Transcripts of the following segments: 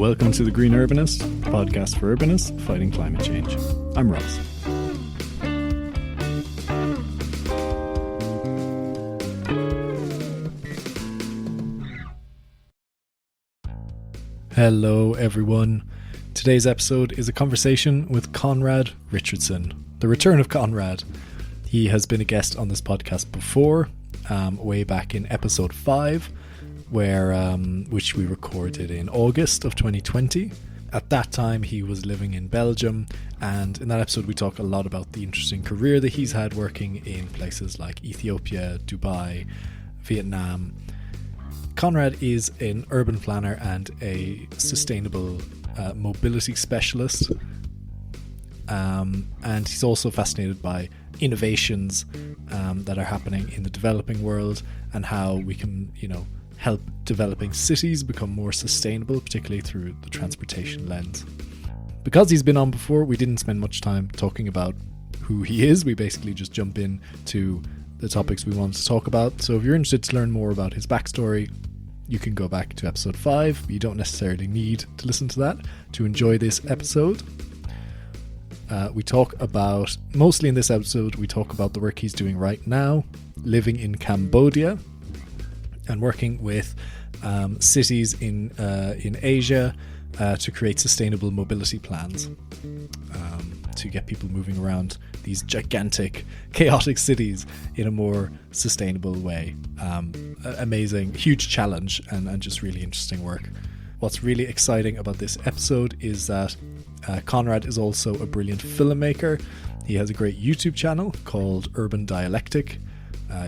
Welcome to the Green Urbanist, podcast for urbanists fighting climate change. I'm Ross. Hello everyone. Today's episode is a conversation with Conrad Richardson, the return of Conrad. He has been a guest on this podcast before, way back in episode 5, which we recorded in August of 2020. At that time, he was living in Belgium, and in that episode, we talk a lot about the interesting career that he's had working in places like Ethiopia, Dubai, Vietnam. Conrad is an urban planner and a sustainable mobility specialist, and he's also fascinated by innovations that are happening in the developing world and how we can, help developing cities become more sustainable, particularly through the transportation lens. Because he's been on before, we didn't spend much time talking about who he is. We basically just jump in to the topics we wanted to talk about. So if you're interested to learn more about his backstory, you can go back to episode 5. You don't necessarily need to listen to that to enjoy this episode. We talk about, mostly in this episode, we talk about the work he's doing right now, living in Cambodia, and working with cities in Asia to create sustainable mobility plans to get people moving around these gigantic, chaotic cities in a more sustainable way. Amazing, huge challenge, and just really interesting work. What's really exciting about this episode is that Conrad is also a brilliant filmmaker. He has a great YouTube channel called Urban Dialectic.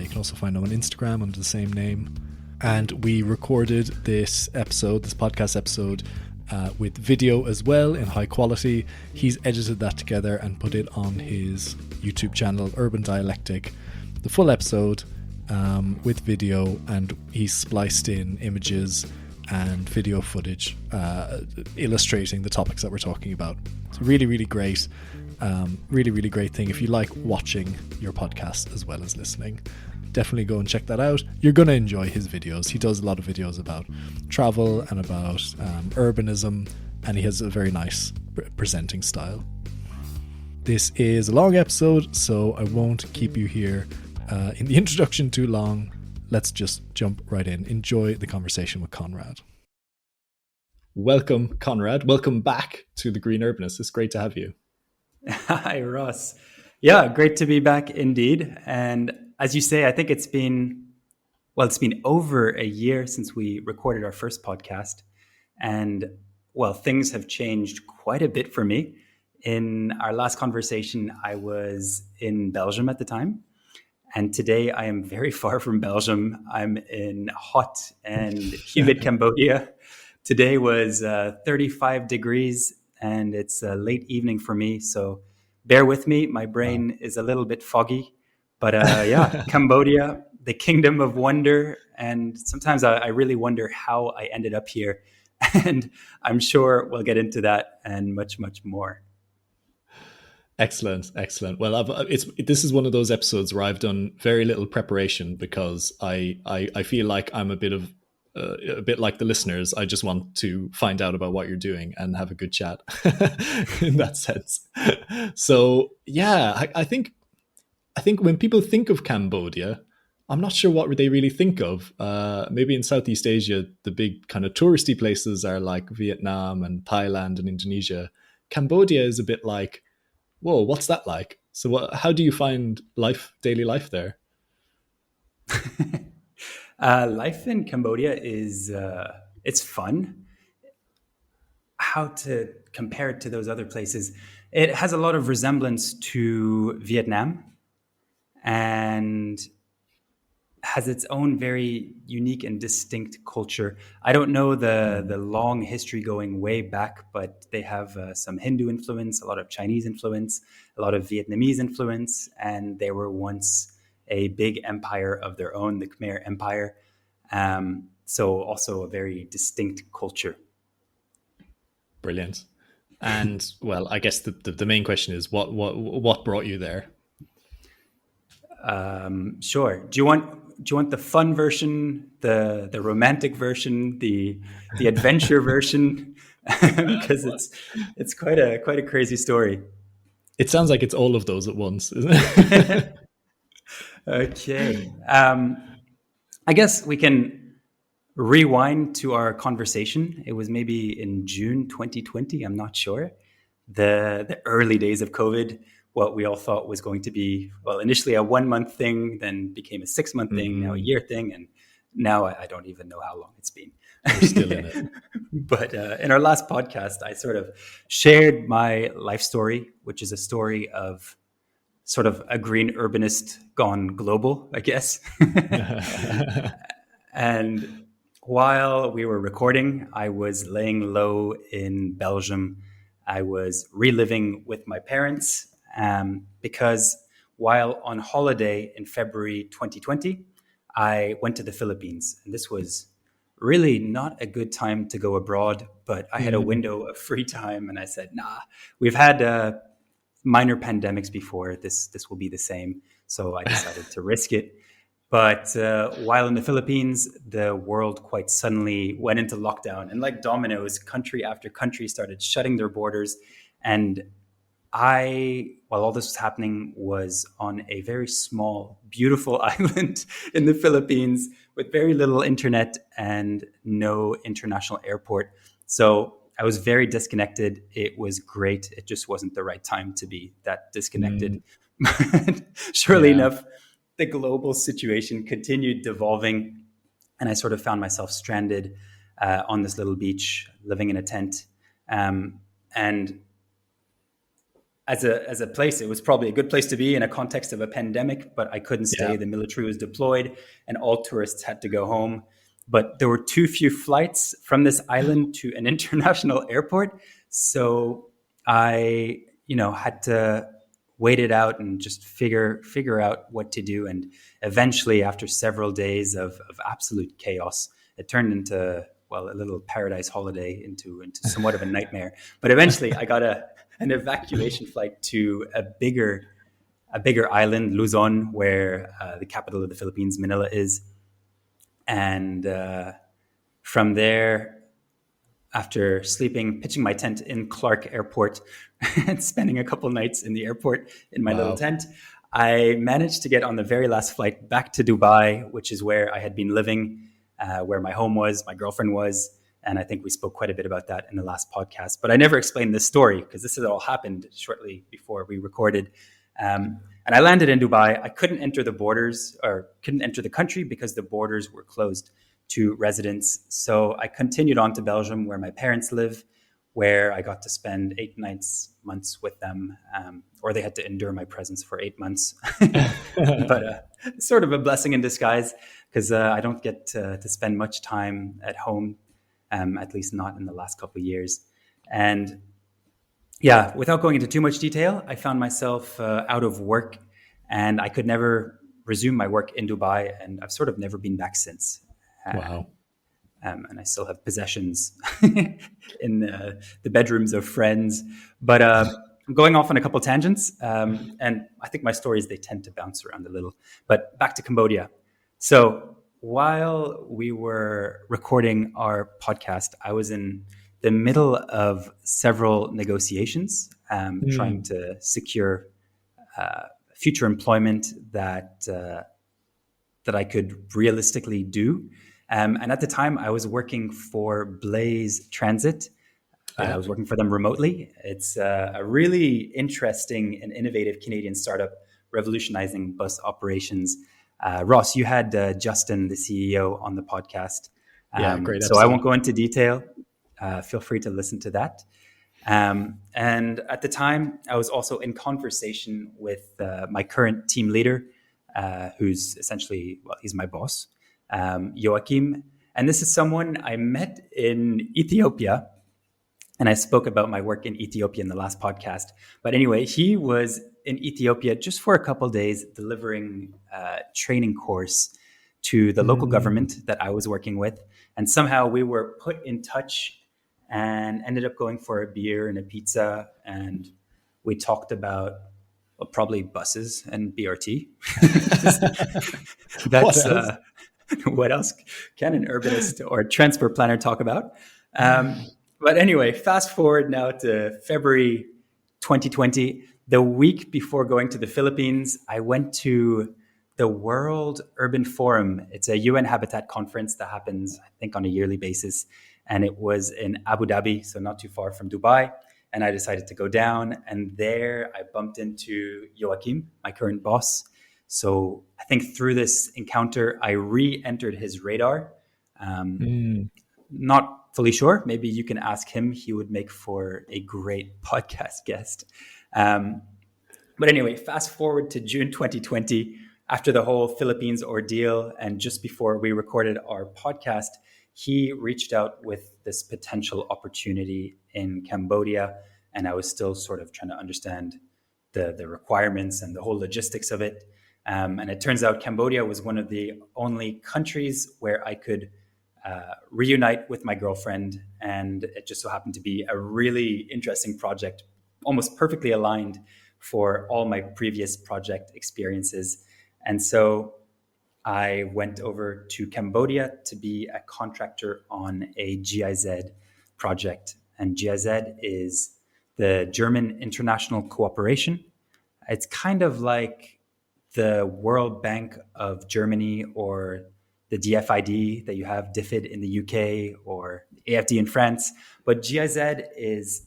You can also find him on Instagram under the same name. And we recorded this podcast episode, with video as well in high quality. He's edited that together and put it on his YouTube channel, Urban Dialectic, the full episode with video, and he's spliced in images and video footage illustrating the topics that we're talking about. It's really, really great. Really, really great thing if you like watching your podcast as well as listening. Definitely go and check that out. You're going to enjoy his videos. He does a lot of videos about travel and about urbanism, and he has a very nice presenting style. This is a long episode, so I won't keep you here in the introduction too long. Let's just jump right in. Enjoy the conversation with Conrad. Welcome, Conrad. Welcome back to the Green Urbanist. It's great to have you. Hi, Ross. Yeah, great to be back indeed. And as you say, I think it's been over a year since we recorded our first podcast. And things have changed quite a bit for me. In our last conversation, I was in Belgium at the time. And today I am very far from Belgium. I'm in hot and humid Cambodia. Today was 35 degrees and it's a late evening for me. So bear with me. My brain is a little bit foggy. But Cambodia, the kingdom of wonder. And sometimes I really wonder how I ended up here. And I'm sure we'll get into that and much, much more. Excellent. Well, this is one of those episodes where I've done very little preparation because I feel like I'm a bit like the listeners. I just want to find out about what you're doing and have a good chat in that sense. So yeah, I think when people think of Cambodia, I'm not sure what they really think of. Maybe in Southeast Asia, the big kind of touristy places are like Vietnam and Thailand and Indonesia. Cambodia is a bit like, whoa, what's that like? So how do you find daily life there? Life in Cambodia is it's fun. How to compare it to those other places? It has a lot of resemblance to Vietnam and has its own very unique and distinct culture. I don't know the long history going way back, but they have some Hindu influence, a lot of Chinese influence, a lot of Vietnamese influence, and they were once a big empire of their own, the Khmer Empire. So also a very distinct culture. Brilliant. And well, I guess the main question is what brought you there? Sure. Do you want the fun version, the romantic version, the adventure version? because it's quite a crazy story. It sounds like it's all of those at once, isn't it? Okay. I guess we can rewind to our conversation. It was maybe in June 2020. I'm not sure. The early days of COVID, what we all thought was going to be, well, initially a 1 month thing, then became a 6 month thing, now a year thing. And now I don't even know how long it's been. We're still in it. But in our last podcast, I sort of shared my life story, which is a story of sort of a green urbanist gone global, I guess. And while we were recording, I was laying low in Belgium. I was reliving with my parents because while on holiday in February 2020, I went to the Philippines. And this was really not a good time to go abroad, but I had a window of free time and I said, nah, we've had minor pandemics before. This will be the same. So I decided to risk it. But while in the Philippines, the world quite suddenly went into lockdown. And like dominoes, country after country started shutting their borders. And while all this was happening, was on a very small, beautiful island in the Philippines with very little internet and no international airport. So I was very disconnected. It was great. It just wasn't the right time to be that disconnected. But surely enough, the global situation continued devolving, and I sort of found myself stranded on this little beach, living in a tent. And as a place, it was probably a good place to be in a context of a pandemic, but I couldn't stay. Yeah. The military was deployed, and all tourists had to go home. But there were too few flights from this island to an international airport, so I, had to wait it out and just figure out what to do. And eventually, after several days of absolute chaos, it turned into, well, a little paradise holiday into somewhat of a nightmare. But eventually I got an evacuation flight to a bigger island, Luzon, where the capital of the Philippines, Manila, is. And from there, after pitching my tent in Clark Airport and spending a couple nights in the airport in my little tent, I managed to get on the very last flight back to Dubai, which is where I had been living, where my home was, my girlfriend was. And I think we spoke quite a bit about that in the last podcast. But I never explained this story because this had all happened shortly before we recorded. And I landed in Dubai. I couldn't enter the borders or couldn't enter the country because the borders were closed to residents. So I continued on to Belgium, where my parents live, where I got to spend 8 months with them, or they had to endure my presence for 8 months. But sort of a blessing in disguise, because I don't get to spend much time at home, at least not in the last couple of years. And yeah, without going into too much detail, I found myself out of work, and I could never resume my work in Dubai, and I've sort of never been back since. Wow. And I still have possessions in the bedrooms of friends. But I'm going off on a couple tangents. And I think my stories, they tend to bounce around a little. But back to Cambodia. So while we were recording our podcast, I was in the middle of several negotiations, trying to secure future employment that I could realistically do. And at the time, I was working for Blaze Transit. I was working for them remotely. It's a really interesting and innovative Canadian startup revolutionizing bus operations. Ross, you had Justin, the CEO, on the podcast. Great episode. So I won't go into detail. Feel free to listen to that. And at the time, I was also in conversation with my current team leader, who's essentially, well, he's my boss. Joachim. And this is someone I met in Ethiopia. And I spoke about my work in Ethiopia in the last podcast. But anyway, he was in Ethiopia just for a couple of days delivering a training course to the local government that I was working with. And somehow we were put in touch and ended up going for a beer and a pizza. And we talked about probably buses and BRT. That's what else can an urbanist or transport planner talk about? But anyway, fast forward now to February 2020. The week before going to the Philippines, I went to the World Urban Forum. It's a UN Habitat conference that happens, I think, on a yearly basis. And it was in Abu Dhabi, so not too far from Dubai. And I decided to go down. And there I bumped into Joachim, my current boss. So I think through this encounter, I re-entered his radar. Not fully sure. Maybe you can ask him. He would make for a great podcast guest. But anyway, fast forward to June 2020, after the whole Philippines ordeal, and just before we recorded our podcast, he reached out with this potential opportunity in Cambodia. And I was still sort of trying to understand the requirements and the whole logistics of it. And it turns out Cambodia was one of the only countries where I could reunite with my girlfriend. And it just so happened to be a really interesting project, almost perfectly aligned for all my previous project experiences. And so I went over to Cambodia to be a contractor on a GIZ project. And GIZ is the German International Cooperation. It's kind of like the World Bank of Germany, or the DFID that you have, DFID in the UK, or AFD in France. But GIZ is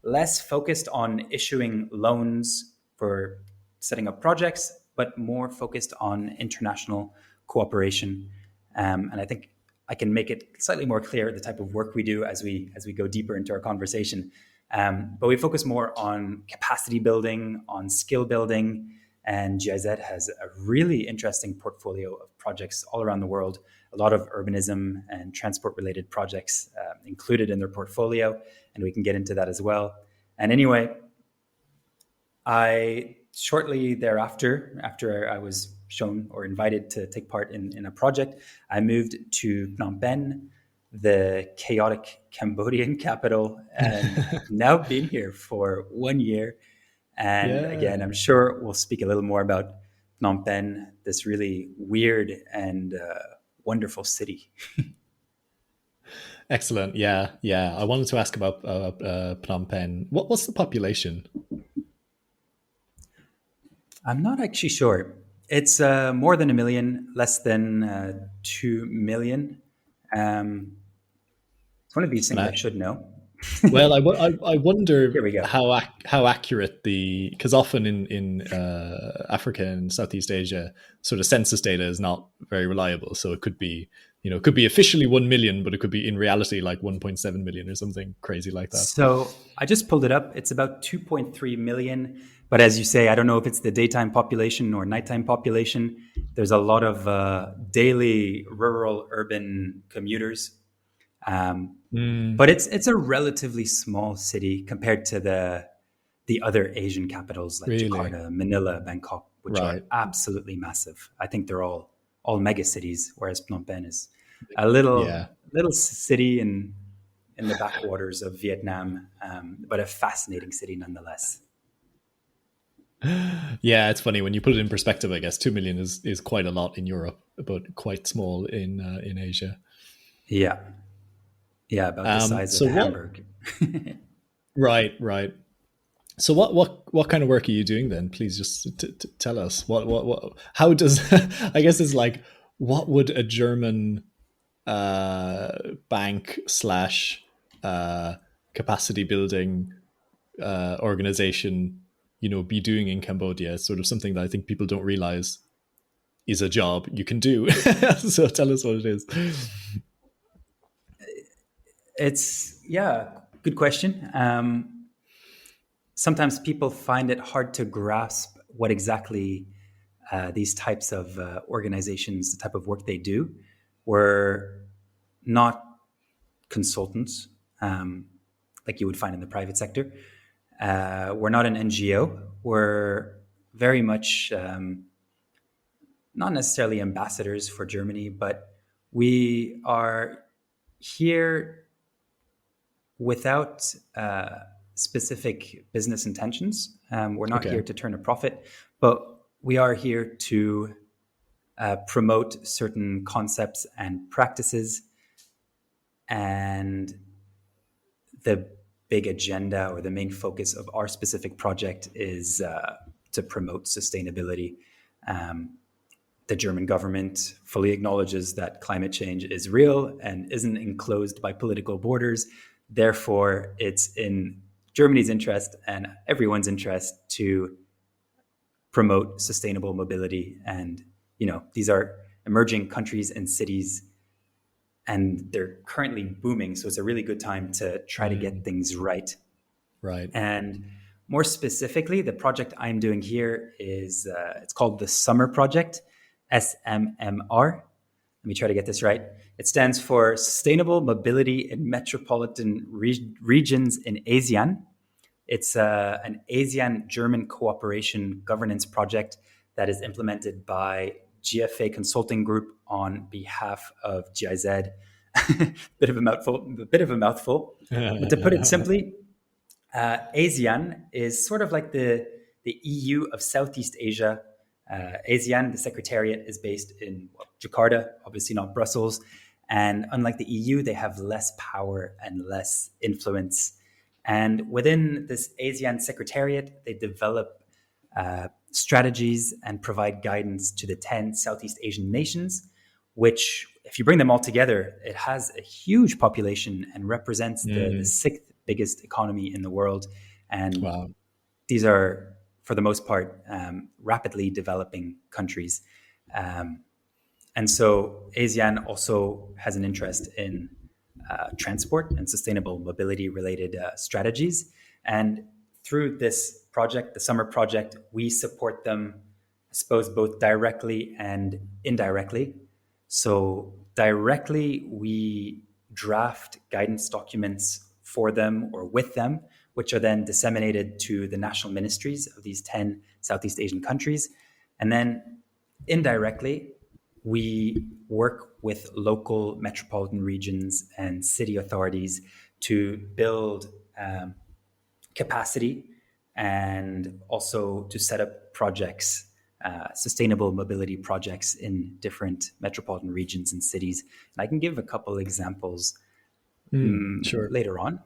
less focused on issuing loans for setting up projects, but more focused on international cooperation. And I think I can make it slightly more clear the type of work we do as we go deeper into our conversation. But we focus more on capacity building, on skill building, and GIZ has a really interesting portfolio of projects all around the world. A lot of urbanism and transport-related projects included in their portfolio, and we can get into that as well. And anyway, I shortly thereafter, after I was shown or invited to take part in a project, I moved to Phnom Penh, the chaotic Cambodian capital, and now been here for 1 year. And again, I'm sure we'll speak a little more about Phnom Penh, this really weird and wonderful city. Excellent. Yeah. I wanted to ask about Phnom Penh. What's the population? I'm not actually sure. It's more than 1 million, less than 2 million. It's one of these things I should know. Well, I wonder Here we go. how accurate because often in Africa and Southeast Asia, sort of census data is not very reliable. So it could be officially 1 million, but it could be in reality like 1.7 million or something crazy like that. So I just pulled it up. It's about 2.3 million. But as you say, I don't know if it's the daytime population or nighttime population. There's a lot of daily rural urban commuters. But it's a relatively small city compared to the other Asian capitals like Jakarta, Manila, Bangkok, which are absolutely massive. I think they're all mega cities, whereas Phnom Penh is a little city in the backwaters of Vietnam, but a fascinating city nonetheless. Yeah, it's funny when you put it in perspective. I guess 2 million is quite a lot in Europe, but quite small in Asia. Yeah, about the size of Hamburg. Right. So what kind of work are you doing then? Please just tell us what how does I guess it's like, what would a German bank / capacity building organization be doing in Cambodia? It's sort of something that I think people don't realize is a job you can do. So tell us what it is. It's good question. Sometimes people find it hard to grasp what exactly these types of organizations, the type of work they do. We're not consultants like you would find in the private sector. We're not an NGO. We're very much not necessarily ambassadors for Germany, but we are here without specific business intentions. We're not here to turn a profit, but we are here to promote certain concepts and practices. And the big agenda or the main focus of our specific project is to promote sustainability. The German government fully acknowledges that climate change is real and isn't enclosed by political borders. Therefore, it's in Germany's interest and everyone's interest to promote sustainable mobility. And, these are emerging countries and cities, and they're currently booming. So it's a really good time to try to get things right. Right. And more specifically, the project I'm doing here is, it's called the Summer Project, SMMR. Let me try to get this right. It stands for Sustainable Mobility in Metropolitan Regions in ASEAN. It's an ASEAN-German cooperation governance project that is implemented by GFA Consulting Group on behalf of GIZ. Bit of a mouthful. But to put it simply, ASEAN is sort of like the EU of Southeast Asia. ASEAN, the secretariat, is based in Jakarta, obviously not Brussels. And unlike the EU, they have less power and less influence. And within this ASEAN secretariat, they develop strategies and provide guidance to the 10 Southeast Asian nations, which, if you bring them all together, it has a huge population and represents the sixth biggest economy in the world. And these are, for the most part, rapidly developing countries. And so ASEAN also has an interest in transport and sustainable mobility related strategies. And through this project, the Summer Project, we support them, I suppose, both directly and indirectly. So directly, we draft guidance documents for them or with them, which are then disseminated to the national ministries of these 10 Southeast Asian countries. And then indirectly, we work with local metropolitan regions and city authorities to build capacity and also to set up projects, sustainable mobility projects in different metropolitan regions and cities. And I can give a couple examples later on.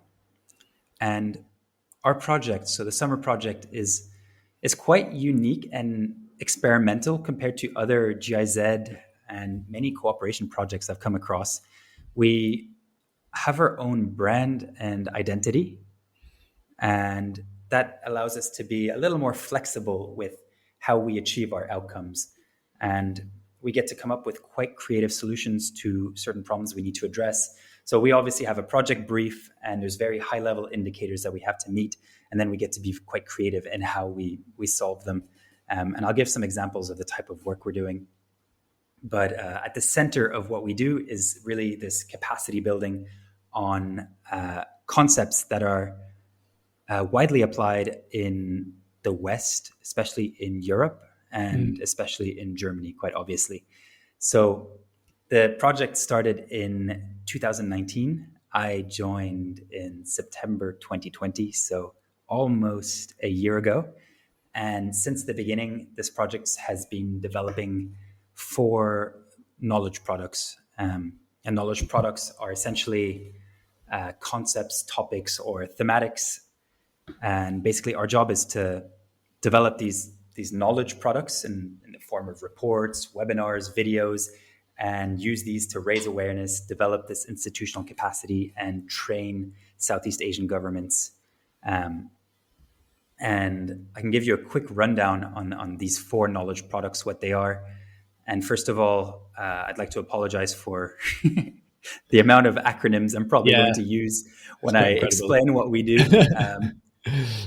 And our project, so the Summer Project, is quite unique and experimental compared to other GIZ and many cooperation projects I've come across. We have our own brand and identity, and that allows us to be a little more flexible with how we achieve our outcomes. And we get to come up with quite creative solutions to certain problems we need to address. So we obviously have a project brief, and there's very high-level indicators that we have to meet, and then we get to be quite creative in how we solve them. And I'll give some examples of the type of work we're doing. But at the center of what we do is really this capacity building on concepts that are widely applied in the West, especially in Europe, and especially in Germany, quite obviously. So the project started in 2019. I joined in September 2020, so almost a year ago. And since the beginning, this project has been developing 4 knowledge products. And knowledge products are essentially concepts, topics, or thematics. And basically, our job is to develop these knowledge products in the form of reports, webinars, videos, and use these to raise awareness, develop this institutional capacity, and train Southeast Asian governments. And I can give you a quick rundown on these 4 knowledge products, what they are. And first of all, I'd like to apologize for the amount of acronyms I'm probably going to use when I explain what we do.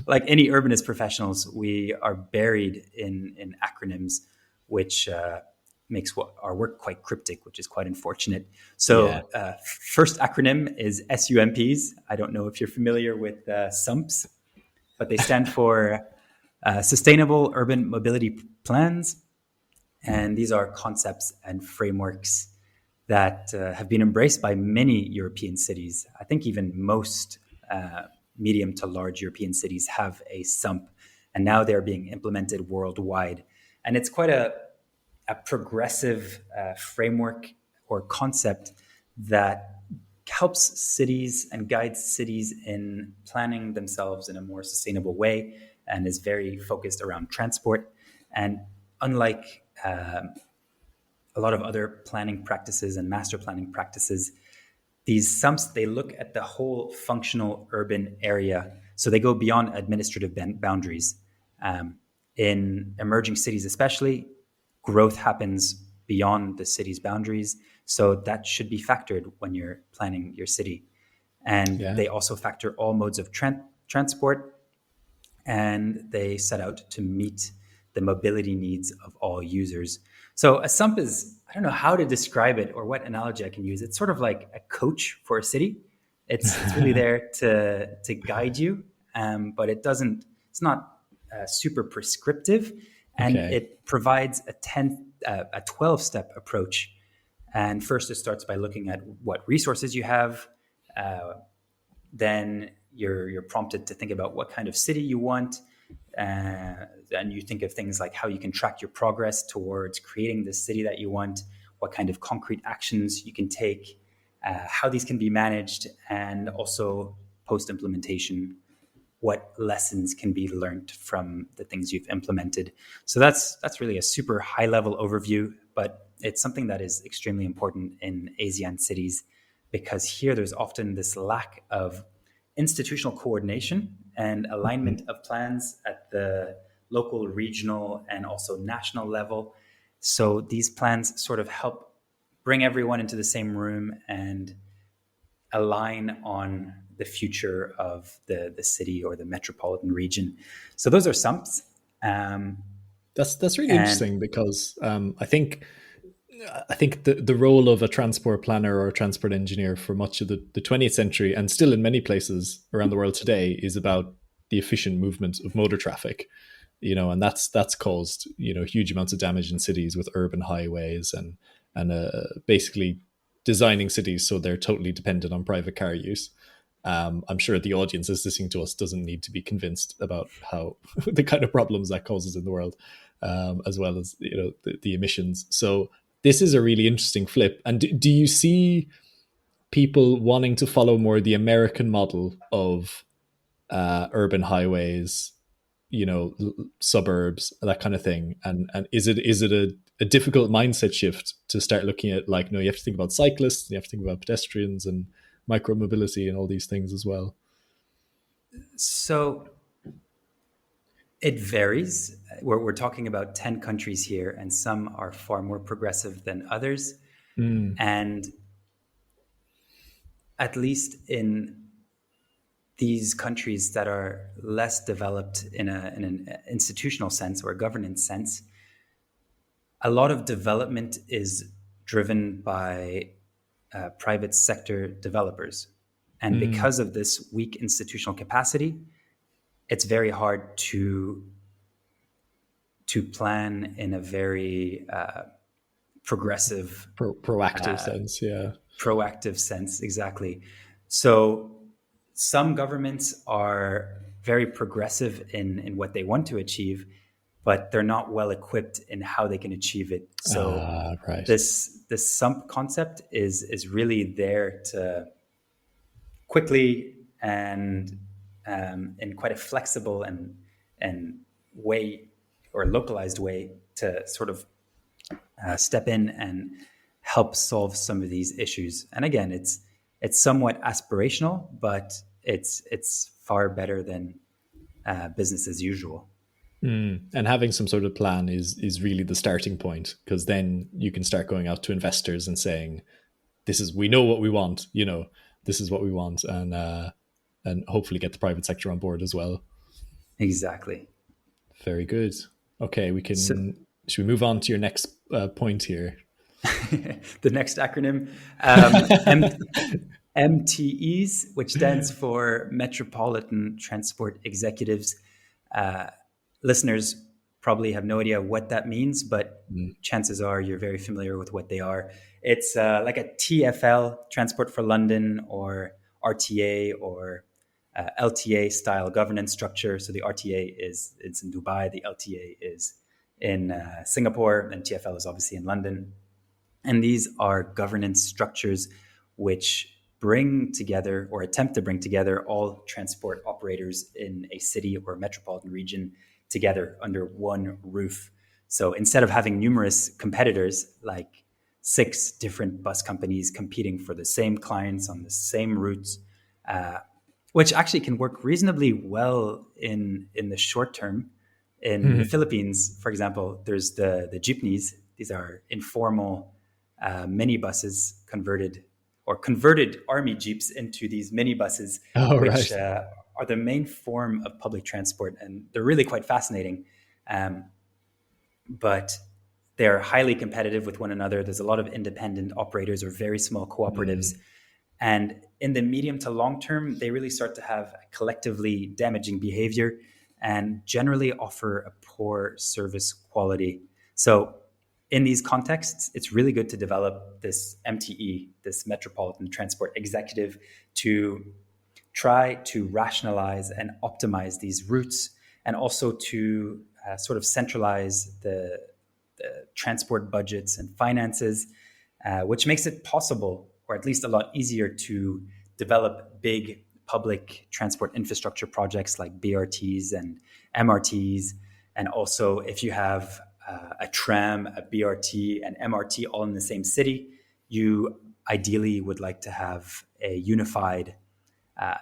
Like any urbanist professionals, we are buried in acronyms, which makes our work quite cryptic, which is quite unfortunate. So first acronym is SUMPs. I don't know if you're familiar with SUMPs, but they stand for Sustainable Urban Mobility Plans. And these are concepts and frameworks that have been embraced by many European cities. I think even most medium to large European cities have a SUMP, and now they're being implemented worldwide. And it's quite a progressive framework or concept that helps cities and guides cities in planning themselves in a more sustainable way, and is very focused around transport. And unlike a lot of other planning practices and master planning practices, these sumps, they look at the whole functional urban area. So they go beyond administrative boundaries. In emerging cities especially, growth happens beyond the city's boundaries. So that should be factored when you're planning your city. And Yeah. they also factor all modes of transport, and they set out to meet the mobility needs of all users. So a sump is, I don't know how to describe it or what analogy I can use. It's sort of like a coach for a city. It's really there to guide you, but it's not super prescriptive, and Okay. it provides a 12-step approach. And first, it starts by looking at what resources you have. Then you're prompted to think about what kind of city you want. And you think of things like how you can track your progress towards creating the city that you want, what kind of concrete actions you can take, how these can be managed, and also post-implementation, what lessons can be learned from the things you've implemented. So that's really a super high-level overview, but it's something that is extremely important in ASEAN cities, because here there's often this lack of institutional coordination and alignment of plans at the local, regional, and also national level. So these plans sort of help bring everyone into the same room and align on the future of the city or the metropolitan region. So those are sumps. That's really And interesting because I think the role of a transport planner or a transport engineer for much of the 20th century, and still in many places around the world today, is about the efficient movement of motor traffic. And that's caused huge amounts of damage in cities with urban highways and basically designing cities so they're totally dependent on private car use. I'm sure the audience is listening to us doesn't need to be convinced about how the kind of problems that causes in the world, as well as the emissions. So this is a really interesting flip. And do you see people wanting to follow more the American model of urban highways, suburbs, that kind of thing? And is it a difficult mindset shift to start looking at, like, no, you have to think about cyclists, you have to think about pedestrians and micromobility and all these things as well? so it varies. We're talking about 10 countries here, and some are far more progressive than others. Mm, And at least in these countries that are less developed in an institutional sense or a governance sense, a lot of development is driven by private sector developers. And mm, because of this weak institutional capacity, it's very hard to plan in a very progressive, proactive sense, yeah. proactive sense. Exactly. So some governments are very progressive in what they want to achieve, but they're not well equipped in how they can achieve it. So Right. this sump concept is really there to quickly and in quite a flexible and way or localized way to sort of step in and help solve some of these issues. And again, it's somewhat aspirational, but it's far better than business as usual. And having some sort of plan is really the starting point, because then you can start going out to investors and saying, we know what we want, this is what we want, and hopefully get the private sector on board as well. Exactly. Very good. Okay, So should we move on to your next point here? the next acronym, MTEs, which stands for Metropolitan Transport Executives. Listeners probably have no idea what that means, but chances are you're very familiar with what they are. It's like a TfL, Transport for London, or RTA, or LTA style governance structure. So the RTA is in Dubai, the LTA is in Singapore, and TfL is obviously in London. And these are governance structures which bring together or attempt to bring together all transport operators in a city or metropolitan region together under one roof. So instead of having numerous competitors, like 6 different bus companies competing for the same clients on the same routes, which actually can work reasonably well in the short term. In the Philippines, for example, there's the jeepneys. These are informal minibuses converted army jeeps into these minibuses, Oh, which right. are the main form of public transport, and they're really quite fascinating. But they're highly competitive with one another. There's a lot of independent operators or very small cooperatives. And in the medium to long term, they really start to have collectively damaging behavior and generally offer a poor service quality. So in these contexts, it's really good to develop this MTE, this Metropolitan Transport Executive, to try to rationalize and optimize these routes, and also to sort of centralize the transport budgets and finances, which makes it possible, or at least a lot easier, to develop big public transport infrastructure projects like BRTs and MRTs. And also, if you have a tram, a BRT, and MRT all in the same city, you ideally would like to have a unified,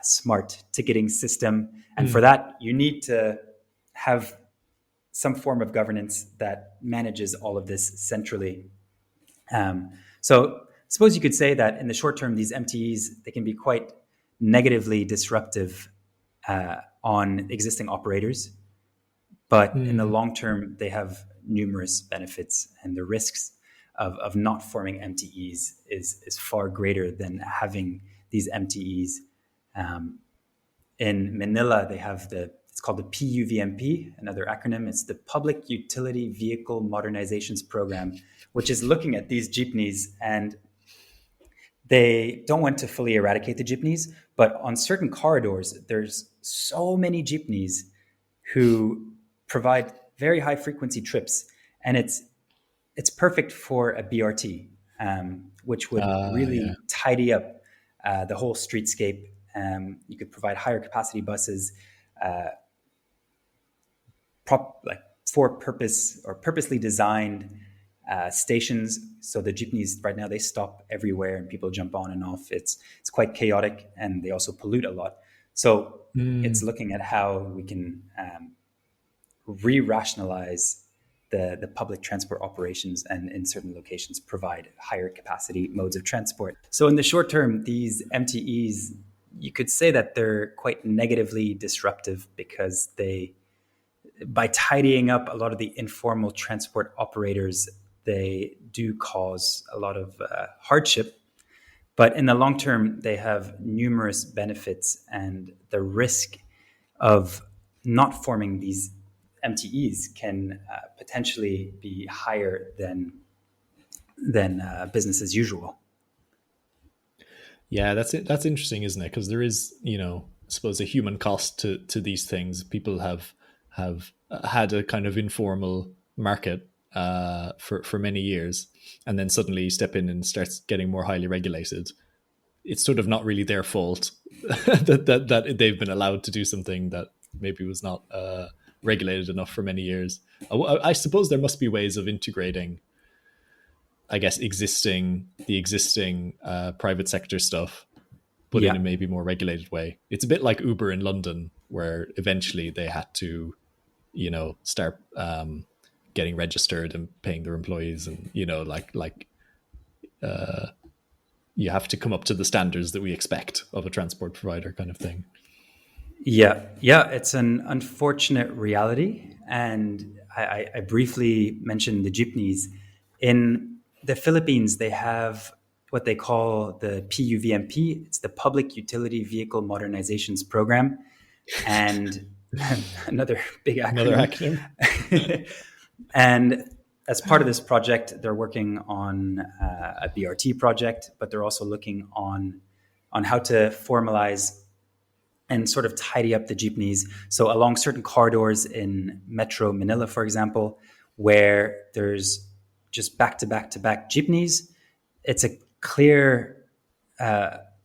smart ticketing system. And for that, you need to have some form of governance that manages all of this centrally. So I suppose you could say that in the short term, these MTEs, they can be quite negatively disruptive on existing operators. But in the long term, they have numerous benefits, and the risks of not forming MTEs is far greater than having these MTEs. In Manila, they have it's called the PUVMP, another acronym. It's the Public Utility Vehicle Modernizations Program, which is looking at these jeepneys, and they don't want to fully eradicate the jeepneys, but on certain corridors, there's so many jeepneys who provide very high frequency trips, and it's perfect for a BRT, which would really tidy up the whole streetscape. You could provide higher capacity buses, for purpose or purposely designed stations. So the jeepneys right now, they stop everywhere and people jump on and off. It's quite chaotic, and they also pollute a lot. So it's looking at how we can re-rationalize the public transport operations, and in certain locations provide higher capacity modes of transport. So in the short term, these MTEs, you could say that they're quite negatively disruptive, because by tidying up a lot of the informal transport operators, they do cause a lot of hardship. But in the long term, they have numerous benefits, and the risk of not forming these MTEs can potentially be higher than business as usual. Yeah, that's it. That's interesting, isn't it? Because there is, I suppose, a human cost to these things. People have had a kind of informal market for many years, and then suddenly you step in and starts getting more highly regulated. It's sort of not really their fault that they've been allowed to do something that maybe was not regulated enough for many years. I suppose there must be ways of integrating, I guess, the existing private sector stuff, but in a maybe more regulated way. It's a bit like Uber in London, where eventually they had to, start getting registered and paying their employees, and you have to come up to the standards that we expect of a transport provider, kind of thing. Yeah, it's an unfortunate reality, and I briefly mentioned the jeepneys. In the Philippines, they have what they call the PUVMP. It's the Public Utility Vehicle Modernizations Program, and another big acronym. Another acronym. And as part of this project, they're working on a BRT project, but they're also looking on how to formalize and sort of tidy up the jeepneys. So along certain corridors in Metro Manila, for example, where there's just back-to-back-to-back jeepneys, it's a clear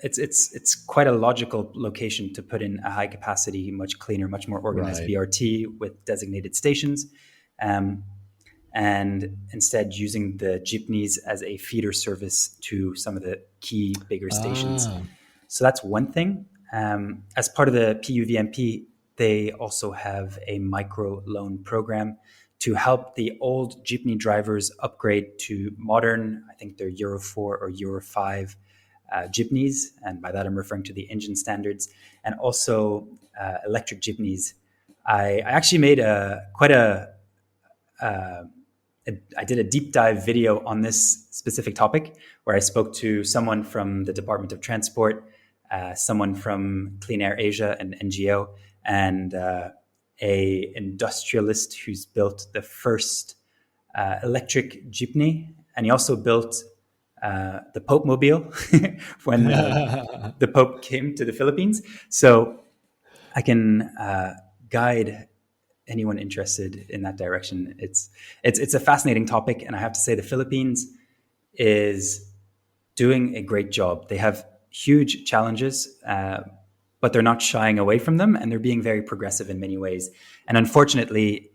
it's quite a logical location to put in a high capacity, much cleaner, much more organized Right. BRT with designated stations, um, and instead using the jeepneys as a feeder service to some of the key bigger stations. Ah. So that's one thing. As part of the PUVMP, they also have a micro loan program to help the old jeepney drivers upgrade to modern, I think they're Euro 4 or Euro 5 jeepneys. And by that, I'm referring to the engine standards and also electric jeepneys. I actually made I did a deep dive video on this specific topic where I spoke to someone from the Department of Transport, someone from Clean Air Asia, an NGO, and a industrialist who's built the first electric jeepney, and he also built the Pope Mobile when the Pope came to the Philippines. So I can guide anyone interested in that direction. It's a fascinating topic, and I have to say the Philippines is doing a great job. They have huge challenges, but they're not shying away from them, and they're being very progressive in many ways. And unfortunately,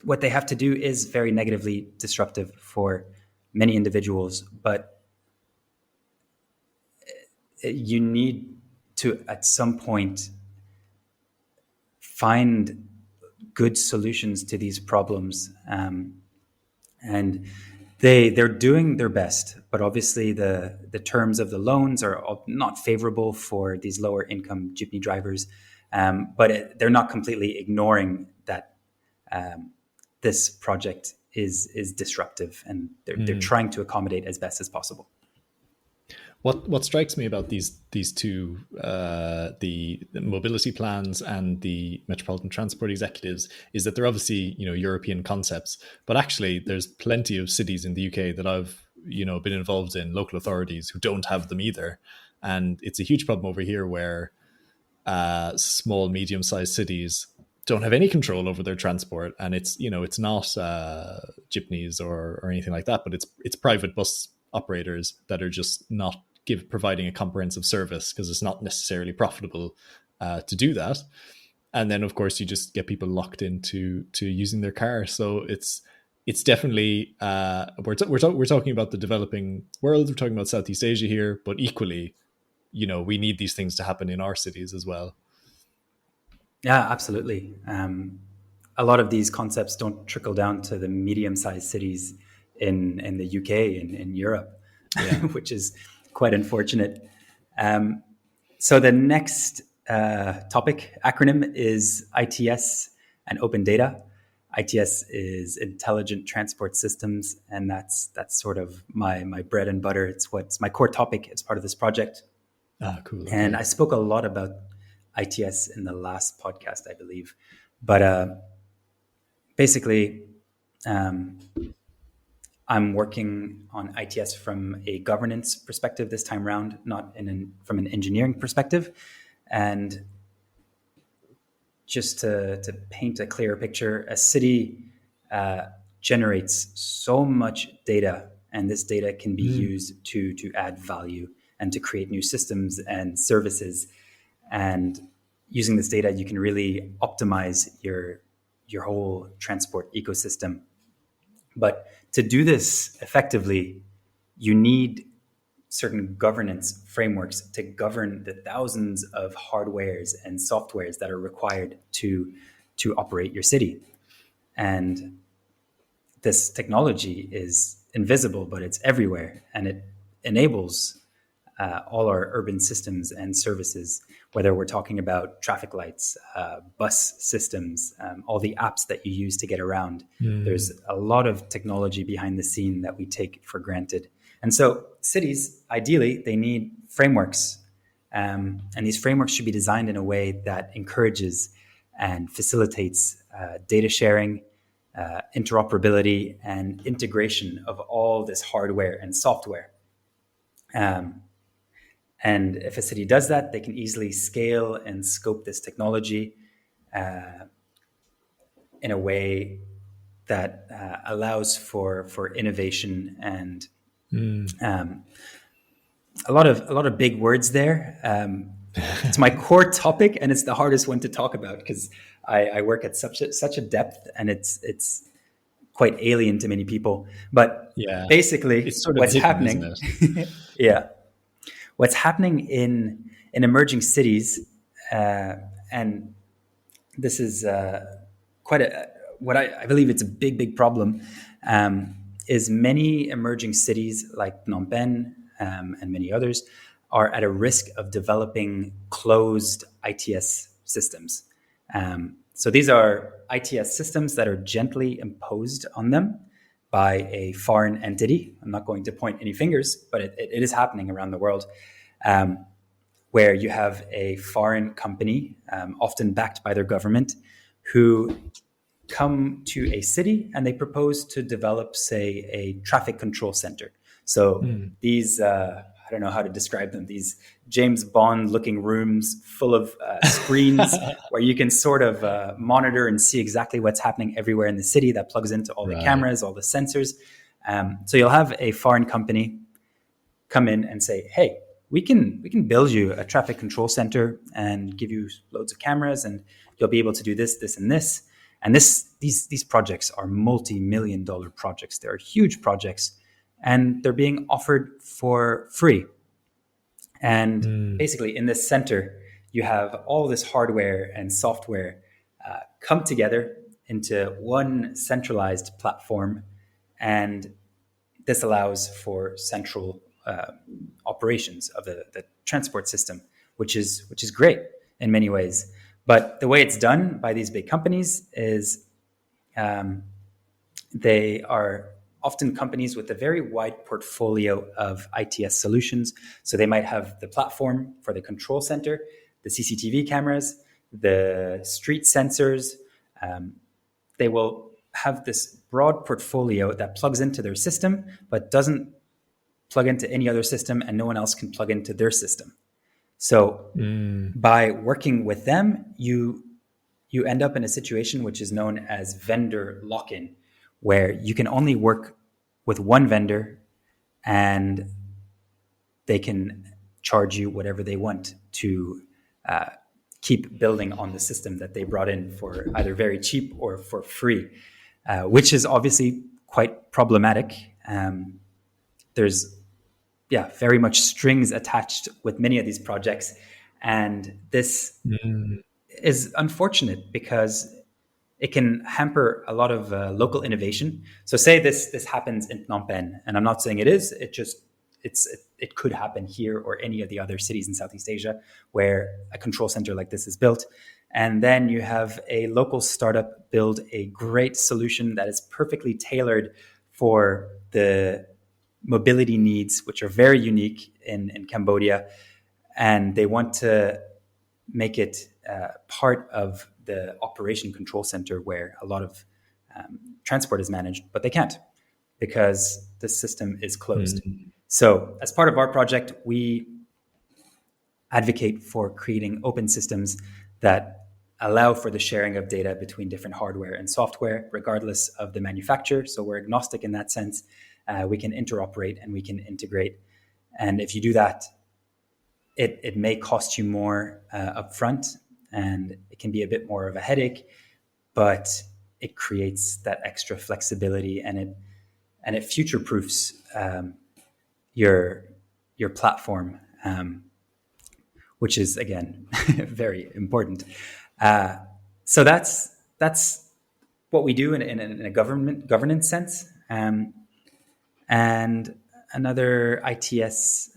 what they have to do is very negatively disruptive for many individuals, but you need to, at some point, find good solutions to these problems. And they're doing their best, but obviously the terms of the loans are not favorable for these lower income jeepney drivers. But they're not completely ignoring that this project is disruptive, and they're trying to accommodate as best as possible. What strikes me about these two, the mobility plans and the metropolitan transport executives, is that they're obviously European concepts, but actually there's plenty of cities in the UK that I've been involved in, local authorities who don't have them either, and it's a huge problem over here where small, medium-sized cities don't have any control over their transport, and it's not jeepneys or anything like that, but it's private bus operators that are just not providing a comprehensive service because it's not necessarily profitable to do that. And then of course you just get people locked into using their car. So it's definitely we're talking about the developing world, we're talking about Southeast Asia here, but equally we need these things to happen in our cities as well. Yeah, absolutely. A lot of these concepts don't trickle down to the medium-sized cities in the UK and in Europe, which is quite unfortunate. So the next topic acronym is ITS and open data. ITS is Intelligent Transport Systems, and that's sort of my bread and butter. It's what's my core topic as part of this project. Cool. Okay. And I spoke a lot about ITS in the last podcast, I believe. But basically, I'm working on ITS from a governance perspective this time around, not from an engineering perspective. And just to paint a clearer picture, a city generates so much data, and this data can be used to add value and to create new systems and services. And using this data, you can really optimize your whole transport ecosystem. But to do this effectively, you need certain governance frameworks to govern the thousands of hardwares and softwares that are required to operate your city. And this technology is invisible, but it's everywhere, and it enables all our urban systems and services, whether we're talking about traffic lights, bus systems, all the apps that you use to get around. There's a lot of technology behind the scene that we take for granted. And so cities, ideally, they need frameworks. And these frameworks should be designed in a way that encourages and facilitates data sharing, interoperability, and integration of all this hardware and software. And if a city does that, they can easily scale and scope this technology in a way that allows for innovation and Um, a lot of big words there. It's my core topic, and it's the hardest one to talk about because I work at such a depth, and it's quite alien to many people. But Yeah. basically, It's sort of what's hidden, isn't happening, it? yeah, what's happening in emerging cities, and this is quite a what I believe it's a big problem. Is many emerging cities like Phnom Penh and many others are at a risk of developing closed ITS systems. So these are ITS systems that are gently imposed on them by a foreign entity. I'm not going to point any fingers, but it is happening around the world, where you have a foreign company, often backed by their government, who come to a city and they propose to develop, say, a traffic control center. So these, I don't know how to describe them, these James Bond looking rooms full of screens where you can sort of monitor and see exactly what's happening everywhere in the city, that plugs into all the cameras, all the sensors. So you'll have a foreign company come in and say, hey, we can build you a traffic control center and give you loads of cameras, and you'll be able to do this, this, and this. And these projects are multi-million-dollar projects. They're huge projects, and they're being offered for free. And basically, in this center, you have all this hardware and software come together into one centralized platform, and this allows for central operations of the transport system, which is great in many ways. But the way it's done by these big companies is they are often companies with a very wide portfolio of ITS solutions. So they might have the platform for the control center, the CCTV cameras, the street sensors. They will have this broad portfolio that plugs into their system, but doesn't plug into any other system, and no one else can plug into their system. So by working with them, you end up in a situation which is known as vendor lock-in, where you can only work with one vendor and they can charge you whatever they want to keep building on the system that they brought in for either very cheap or for free, which is obviously quite problematic. There's very much strings attached with many of these projects. And this is unfortunate because it can hamper a lot of local innovation. So say this happens in Phnom Penh, and I'm not saying it is, it could happen here or any of the other cities in Southeast Asia where a control center like this is built. And then you have a local startup build a great solution that is perfectly tailored for the mobility needs, which are very unique in Cambodia. And they want to make it part of the operation control center where a lot of transport is managed, but they can't because the system is closed. So as part of our project, we advocate for creating open systems that allow for the sharing of data between different hardware and software, regardless of the manufacturer. So we're agnostic in that sense. We can interoperate and we can integrate. And if you do that, it may cost you more upfront, and it can be a bit more of a headache, but it creates that extra flexibility, and it future-proofs your platform, which is again very important. So that's what we do in a governance sense. And another ITS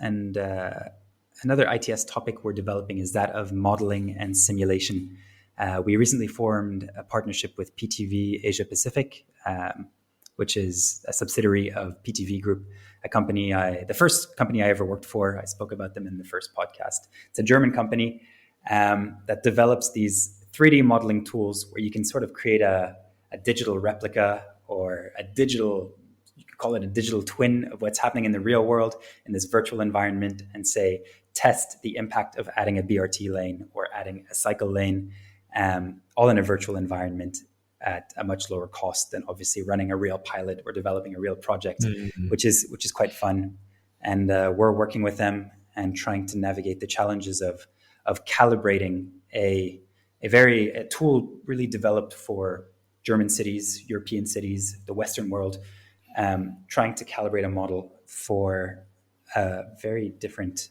topic we're developing is that of modeling and simulation. We recently formed a partnership with PTV Asia Pacific, which is a subsidiary of PTV Group, a company the first company I ever worked for. I spoke about them in the first podcast. It's a German company that develops these 3D modeling tools where you can sort of create a digital replica or you could call it a digital twin of what's happening in the real world in this virtual environment, and say, test the impact of adding a BRT lane or adding a cycle lane, all in a virtual environment. at a much lower cost than obviously running a real pilot or developing a real project, Mm. which is quite fun. And we're working with them and trying to navigate the challenges of calibrating a tool really developed for German cities, European cities, the Western world, trying to calibrate a model for a very different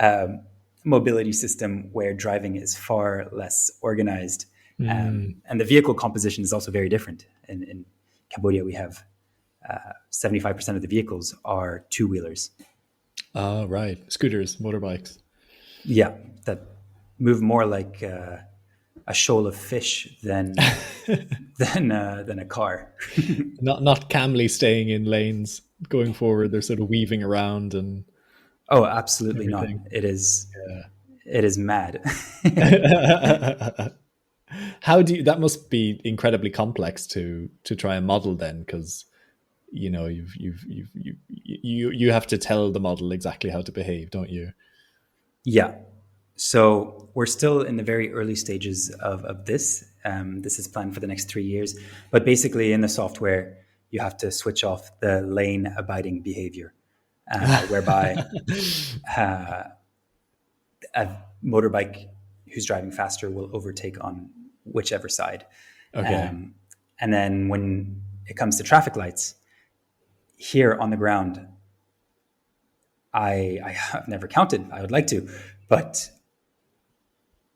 um, mobility system where driving is far less organized. Mm. And the vehicle composition is also very different. In Cambodia, we have 75% of the vehicles are two-wheelers. Ah, right. Scooters, motorbikes. Yeah, that move more like a shoal of fish than a car. Not calmly staying in lanes going forward. They're sort of weaving around and Oh, absolutely not. everything. It is mad. How do you, that must be incredibly complex to try and model then, because you have to tell the model exactly how to behave, don't you? Yeah. So we're still in the very early stages of this. This is planned for the next 3 years. But basically, in the software, you have to switch off the lane abiding behavior, whereby a motorbike who's driving faster will overtake on whichever side. Okay. And then when it comes to traffic lights, here on the ground, I have never counted. I would like to, but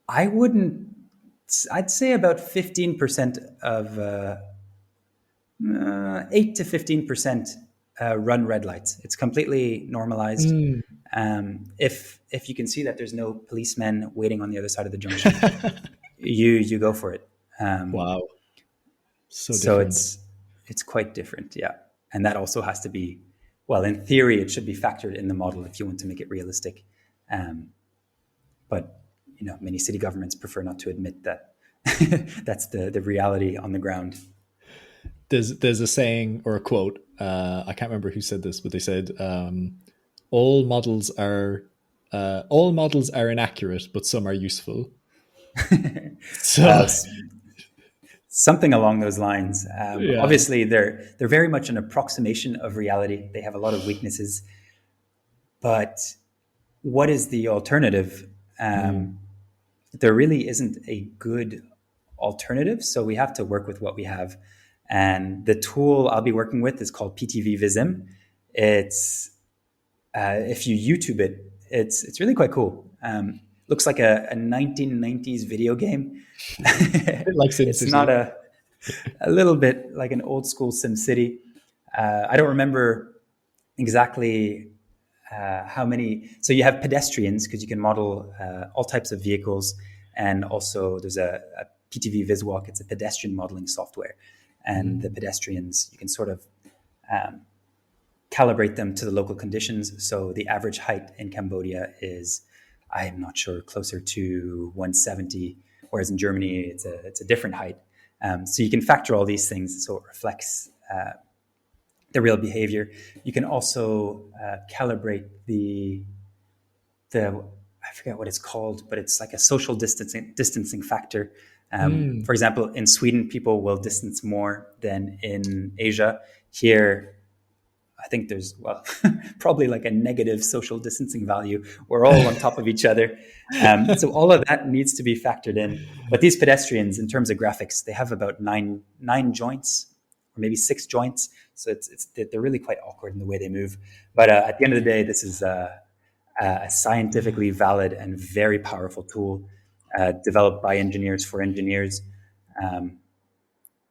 I wouldn't. I'd say about 15% of 8 to 15% run red lights. It's completely normalized. Mm. If you can see that there's no policemen waiting on the other side of the junction, you go for it. Wow. So So different. it's quite different, yeah. And that also has to be, well, in theory, it should be factored in the model if you want to make it realistic. But many city governments prefer not to admit that that's the reality on the ground. There's a saying or a quote. I can't remember who said this, but they said all models are inaccurate, but some are useful. So Something along those lines. yeah. Obviously, they're very much an approximation of reality. They have a lot of weaknesses, but what is the alternative? There really isn't a good alternative, so we have to work with what we have. And the tool I'll be working with is called PTV Vism. It's if you YouTube it, it's really quite cool. Looks like a 1990s video game. Like It's SimCity. not a little bit like an old school SimCity. I don't remember exactly how many. So you have pedestrians because you can model all types of vehicles, and also there's a PTV Viswalk. It's a pedestrian modeling software, and the pedestrians you can sort of calibrate them to the local conditions. So the average height in Cambodia is, I'm not sure, closer to 170, whereas in Germany it's a different height. So you can factor all these things so it reflects the real behavior. You can also calibrate the I forget what it's called, but it's like a social distancing factor. For example, in Sweden, people will distance more than in Asia. Here, I think there's, well, probably like a negative social distancing value. We're all on top of each other. So all of that needs to be factored in. But these pedestrians, in terms of graphics, they have about nine joints or maybe 6 joints. So they're really quite awkward in the way they move. But at the end of the day, this is a scientifically valid and very powerful tool developed by engineers for engineers.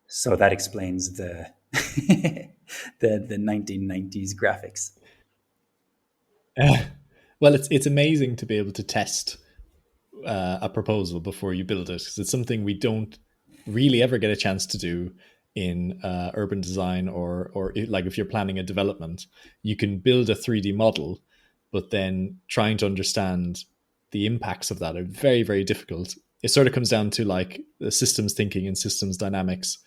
So that explains the the 1990s graphics. Well, it's amazing to be able to test a proposal before you build it, because it's something we don't really ever get a chance to do in urban design, or like if you're planning a development, you can build a 3D model, but then trying to understand the impacts of that are very, very difficult. It sort of comes down to like the systems thinking and systems dynamics.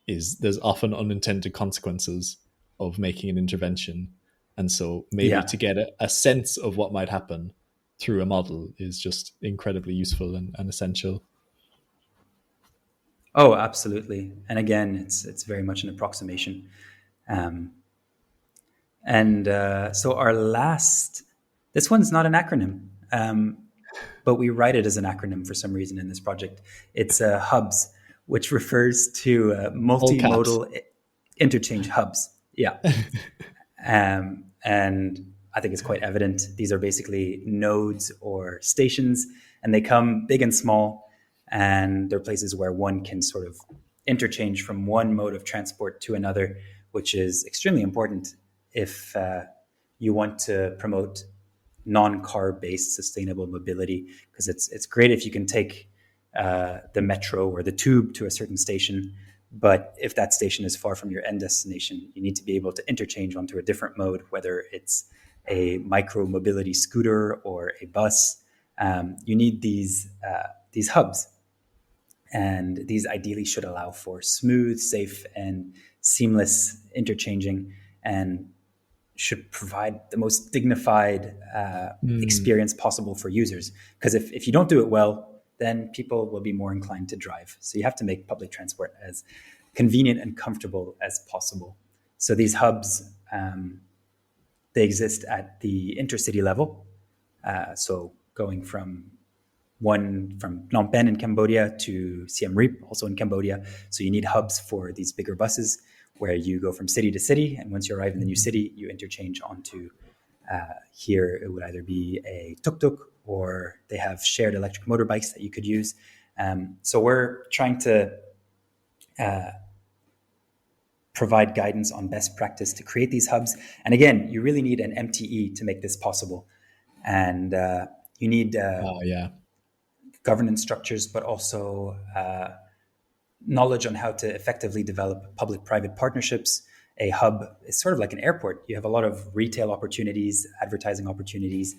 There's often unintended consequences of making an intervention, and so maybe Yeah. to get a sense of what might happen through a model is just incredibly useful and essential. Oh, absolutely. And again, it's very much an approximation. Um, and so our last, this one's not an acronym, but we write it as an acronym for some reason in this project. It's HUBS, which refers to All caps. multimodal interchange hubs. Yeah. And I think it's quite evident. These are basically nodes or stations, and they come big and small, and they're places where one can sort of interchange from one mode of transport to another, which is extremely important if you want to promote non-car based sustainable mobility, because it's great if you can take the metro or the tube to a certain station, but if that station is far from your end destination, you need to be able to interchange onto a different mode, whether it's a micro mobility scooter or a bus. You need these hubs, and these ideally should allow for smooth, safe, and seamless interchanging, and should provide the most dignified Mm, experience possible for users. Because if you don't do it well, then people will be more inclined to drive. So you have to make public transport as convenient and comfortable as possible. So these hubs, they exist at the intercity level. So going from Phnom Penh in Cambodia to Siem Reap, also in Cambodia. So you need hubs for these bigger buses where you go from city to city. And once you arrive in the new city, you interchange onto here. It would either be a tuk-tuk, or they have shared electric motorbikes that you could use. So we're trying to provide guidance on best practice to create these hubs. And again, you really need an MTE to make this possible. And you need oh yeah. governance structures, but also knowledge on how to effectively develop public-private partnerships. A hub is sort of like an airport. You have a lot of retail opportunities, advertising opportunities.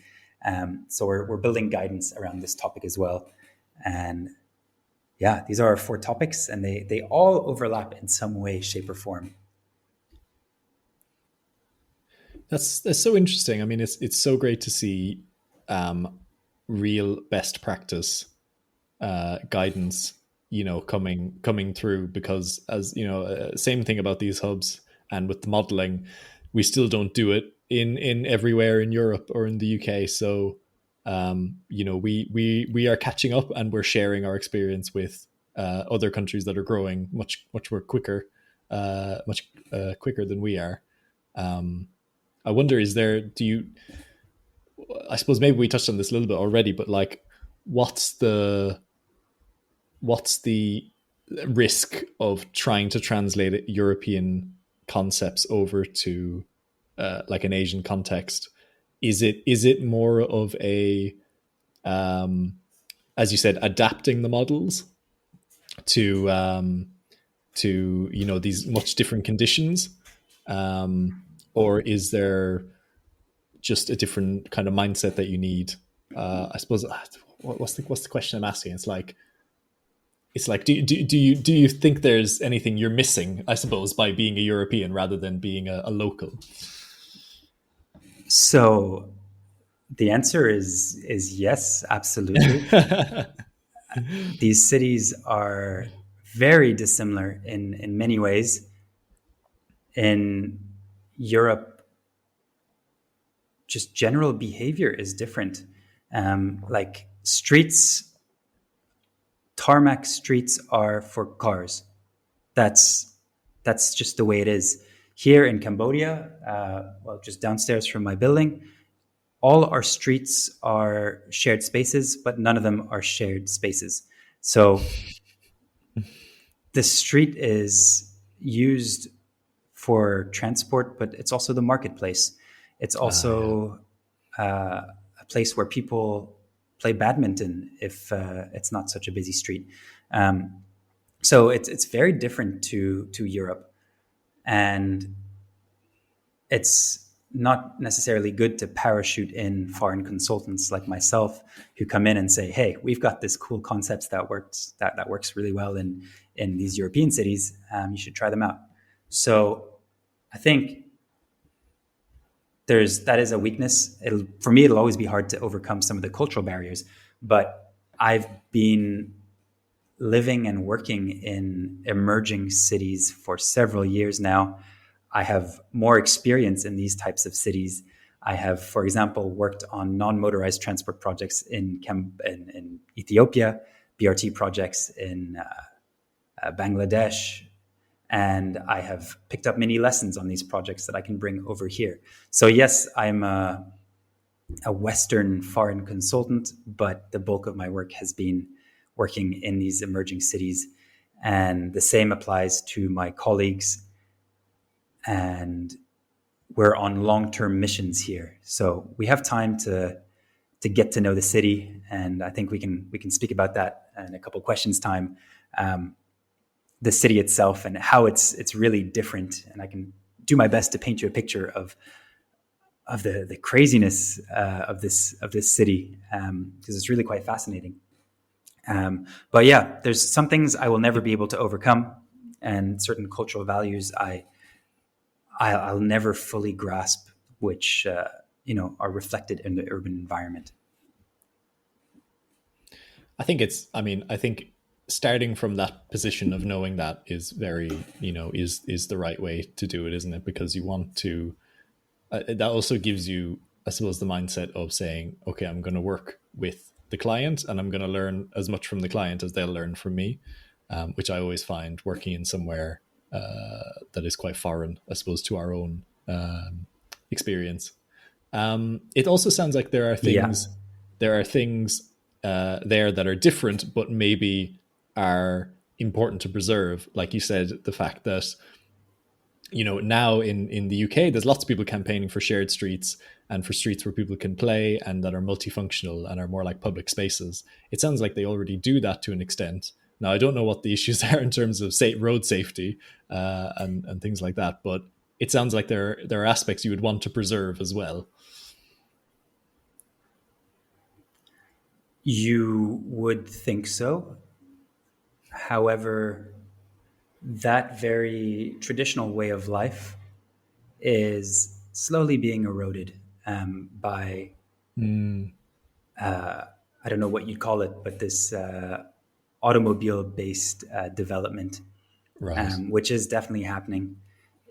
So we're building guidance around this topic as well. And yeah, these are our 4 topics, and they all overlap in some way, shape, or form. That's so interesting. I mean, it's so great to see real best practice guidance, coming through, because, as you know, same thing about these hubs and with the modeling, we still don't do it in everywhere in Europe or in the UK. So we are catching up, and we're sharing our experience with other countries that are growing much more quicker, much quicker than we are. um, I wonder, is there, do you, I suppose maybe we touched on this a little bit already, but like, what's the what's the risk of trying to translate European concepts over to like an Asian context? Is it more of a, um, as you said, adapting the models to these much different conditions, um, or is there just a different kind of mindset that you need? I suppose, what's the question I'm asking? It's like, do you think there's anything you're missing, I suppose, by being a European rather than being a local? So the answer is yes, absolutely. These cities are very dissimilar in many ways. In Europe, just general behavior is different. Like streets, tarmac streets are for cars. That's that's just the way it is. Here in Cambodia, well, just downstairs from my building, all our streets are shared spaces, but none of them are shared spaces. So the street is used for transport, but it's also the marketplace. It's Yeah. also a place where people play badminton if it's not such a busy street. Um, so it's very different to Europe, and it's not necessarily good to parachute in foreign consultants like myself who come in and say, "Hey, we've got this cool concepts that works really well in these European cities. You should try them out." So I think that is a weakness. For me, it'll always be hard to overcome some of the cultural barriers, but I've been living and working in emerging cities for several years now, I have more experience in these types of cities. I have, for example, worked on non-motorized transport projects in Ethiopia, BRT projects in Bangladesh, and I have picked up many lessons on these projects that I can bring over here. So yes, I'm a Western foreign consultant, but the bulk of my work has been working in these emerging cities. And the same applies to my colleagues. And we're on long-term missions here. So we have time to get to know the city. And I think we can speak about that in a couple questions time. The city itself and how it's really different. And I can do my best to paint you a picture of the craziness of this city, because it's really quite fascinating. But yeah, there's some things I will never be able to overcome, and certain cultural values I'll never fully grasp, which are reflected in the urban environment. I think starting from that position of knowing that is very, is the right way to do it, isn't it? Because you want to, that also gives you, I suppose, the mindset of saying, okay, I'm going to work with the client and I'm going to learn as much from the client as they'll learn from me, which I always find working in somewhere that is quite foreign, I suppose, to our own experience. It also sounds like there are things there that are different, but maybe are important to preserve. Like you said, the fact that, now in the UK, there's lots of people campaigning for shared streets and for streets where people can play and that are multifunctional and are more like public spaces. It sounds like they already do that to an extent. Now, I don't know what the issues are in terms of road safety and things like that, but it sounds like there are aspects you would want to preserve as well. You would think so. However, that very traditional way of life is slowly being eroded by, I don't know what you'd call it, but this automobile-based development, Right. which is definitely happening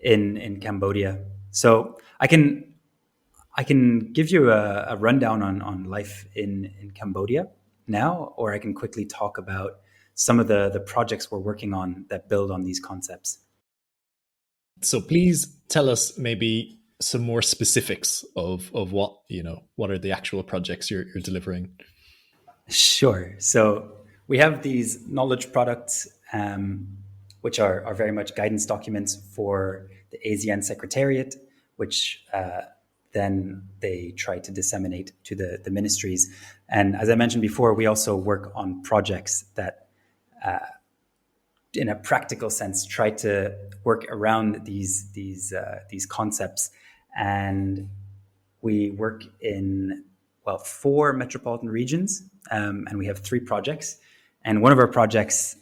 in Cambodia. So I can give you a rundown on life in Cambodia now, or I can quickly talk about some of the projects we're working on that build on these concepts. So please tell us maybe some more specifics of what, what are the actual projects you're delivering? Sure. So we have these knowledge products, which are very much guidance documents for the ASEAN Secretariat, which then they try to disseminate to the ministries. And as I mentioned before, we also work on projects that, in a practical sense, try to work around these concepts. And we work in 4 metropolitan regions, and we have 3 projects. And one of our projects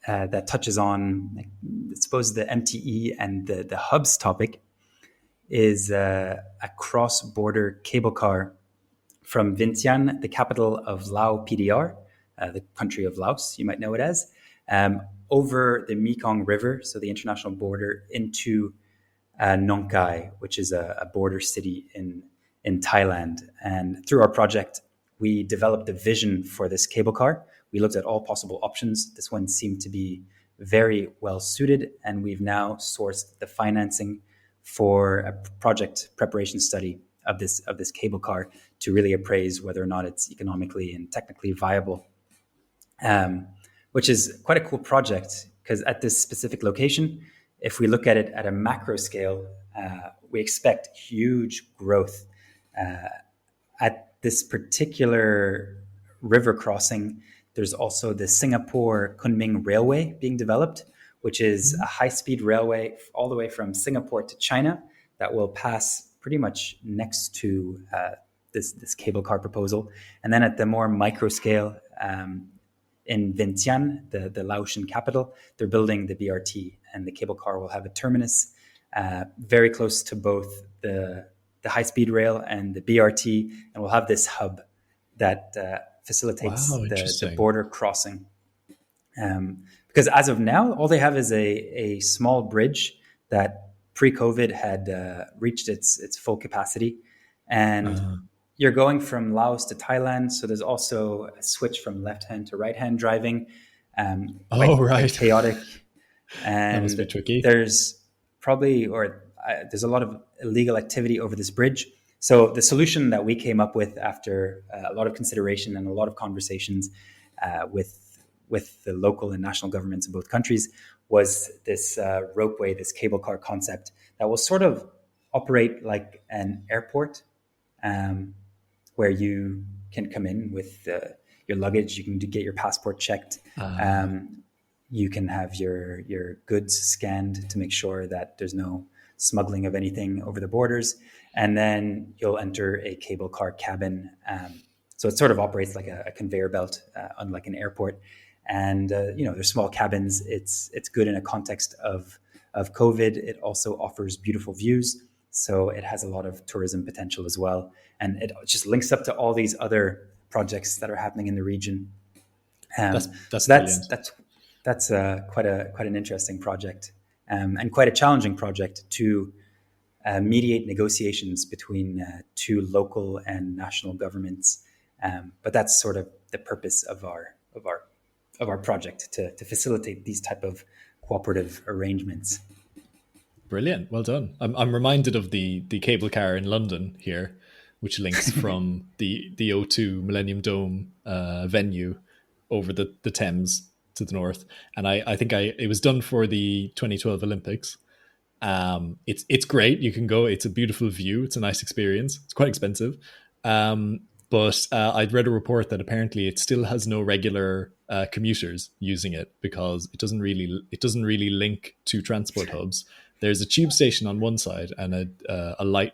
that touches on, I suppose, the MTE and the hubs topic is a cross-border cable car from Vientiane, the capital of Lao PDR, the country of Laos, you might know it as, over the Mekong River, so the international border, into Nong Khai, which is a border city in Thailand. And through our project, we developed a vision for this cable car. We looked at all possible options. This one seemed to be very well suited, and we've now sourced the financing for a project preparation study of this cable car to really appraise whether or not it's economically and technically viable, which is quite a cool project, because at this specific location, if we look at it at a macro scale, we expect huge growth. At this particular river crossing, there's also the Singapore Kunming Railway being developed, which is a high-speed railway all the way from Singapore to China that will pass pretty much next to this cable car proposal. And then at the more micro scale, in Vientiane, the Laotian capital, they're building the BRT, and the cable car will have a terminus very close to both the high-speed rail and the BRT, and we'll have this hub that facilitates the border crossing. Because as of now, all they have is a small bridge that pre-COVID had reached its full capacity, and Uh, you're going from Laos to Thailand. So there's also a switch from left hand to right hand driving, oh, quite right. chaotic. That must be And tricky. there's probably there's a lot of illegal activity over this bridge. So the solution that we came up with after a lot of consideration and a lot of conversations with the local and national governments in both countries was this ropeway, this cable car concept that will sort of operate like an airport, um, where you can come in with your luggage, you can get your passport checked, Uh, um, you can have your goods scanned to make sure that there's no smuggling of anything over the borders, and then you'll enter a cable car cabin. So it sort of operates like a conveyor belt, unlike an airport. And there's small cabins. It's good in a context of COVID. It also offers beautiful views, so it has a lot of tourism potential as well. And it just links up to all these other projects that are happening in the region. that's So that's brilliant. that's that's quite an interesting project, and quite a challenging project to mediate negotiations between two local and national governments. But that's sort of the purpose of our project, to facilitate these type of cooperative arrangements. Brilliant. Well done. I'm reminded of the cable car in London here, which links from the O2 Millennium Dome venue over the Thames to the north. And I think it was done for the 2012 Olympics. It's great. You can go. It's a beautiful view. It's a nice experience. It's quite expensive. But I'd read a report that apparently it still has no regular commuters using it because it doesn't really link to transport hubs. There's a tube station on one side and a light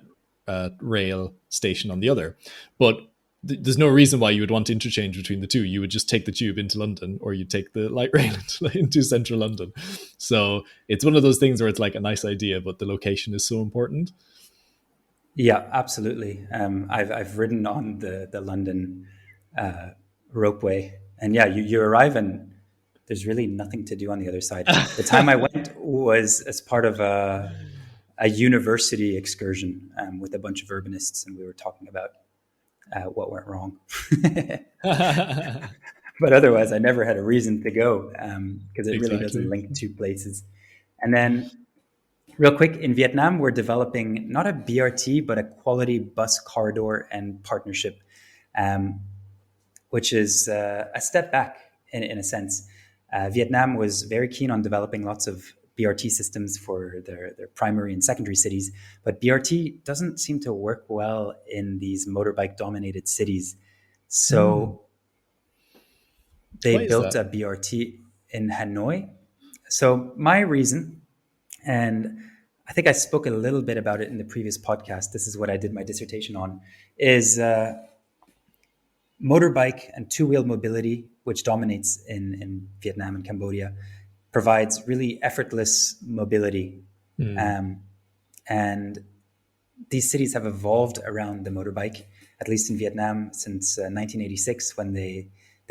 rail station on the other, but there's no reason why you would want to interchange between the two. You would just take the tube into London, or you take the light rail into central London. So it's one of those things where it's like a nice idea, but the location is so important. Yeah, absolutely. I've ridden on the London ropeway, and yeah, you arrive and there's really nothing to do on the other side. The time I went was as part of a university excursion, with a bunch of urbanists, and we were talking about what went wrong. But otherwise, I never had a reason to go, because it really doesn't Exactly. link two places. And then, real quick, in Vietnam, we're developing not a BRT, but a quality bus corridor and partnership, um, which is a step back in a sense. Vietnam was very keen on developing lots of BRT systems for their primary and secondary cities, but BRT doesn't seem to work well in these motorbike dominated cities. Hmm. So they Why is built that? a BRT in Hanoi. So my reason, and I think I spoke a little bit about it in the previous podcast, this is what I did my dissertation on, is motorbike and two-wheel mobility, which dominates in Vietnam and Cambodia, provides really effortless mobility. Hmm. Um, and these cities have evolved around the motorbike, at least in Vietnam, since 1986, when they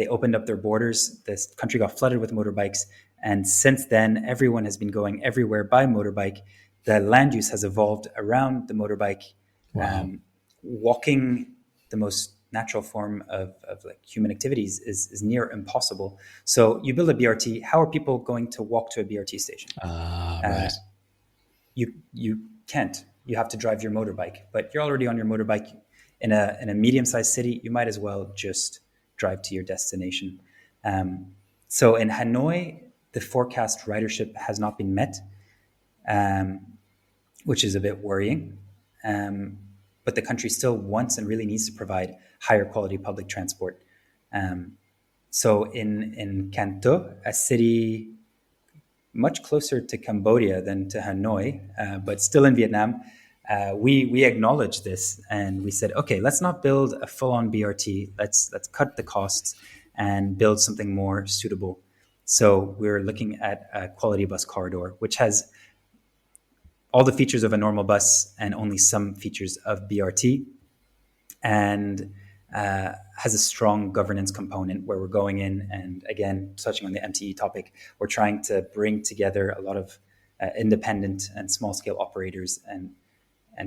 opened up their borders. This country got flooded with motorbikes. And since then, everyone has been going everywhere by motorbike. The land use has evolved around the motorbike. Wow. Walking, the most natural form of like human activities, is near impossible. So you build a BRT. How are people going to walk to a BRT station? Ah, Uh, right. you can't. You have to drive your motorbike, but you're already on your motorbike in a medium-sized city. You might as well just drive to your destination. So in Hanoi, the forecast ridership has not been met, which is a bit worrying. Um, but the country still wants and really needs to provide higher quality public transport. So in Canto, a city much closer to Cambodia than to Hanoi, but still in Vietnam, we acknowledged this and we said, okay, let's not build a full-on BRT. Let's cut the costs and build something more suitable. So we're looking at a quality bus corridor, which has all the features of a normal bus and only some features of BRT. And has a strong governance component where we're going in and, again, touching on the MTE topic, we're trying to bring together a lot of independent and small scale operators and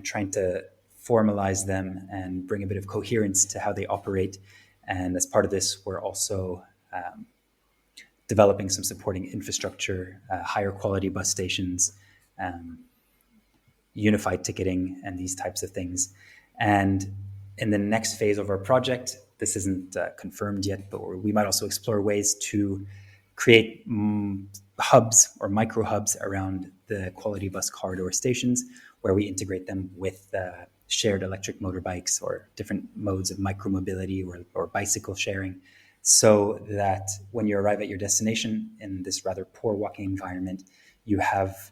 trying to formalize them and bring a bit of coherence to how they operate. And as part of this, we're also developing some supporting infrastructure, higher quality bus stations, unified ticketing, and these types of things. And in the next phase of our project, this isn't confirmed yet, but we might also explore ways to create hubs or micro hubs around the quality bus corridor stations where we integrate them with shared electric motorbikes or different modes of micromobility or bicycle sharing, so that when you arrive at your destination in this rather poor walking environment, you have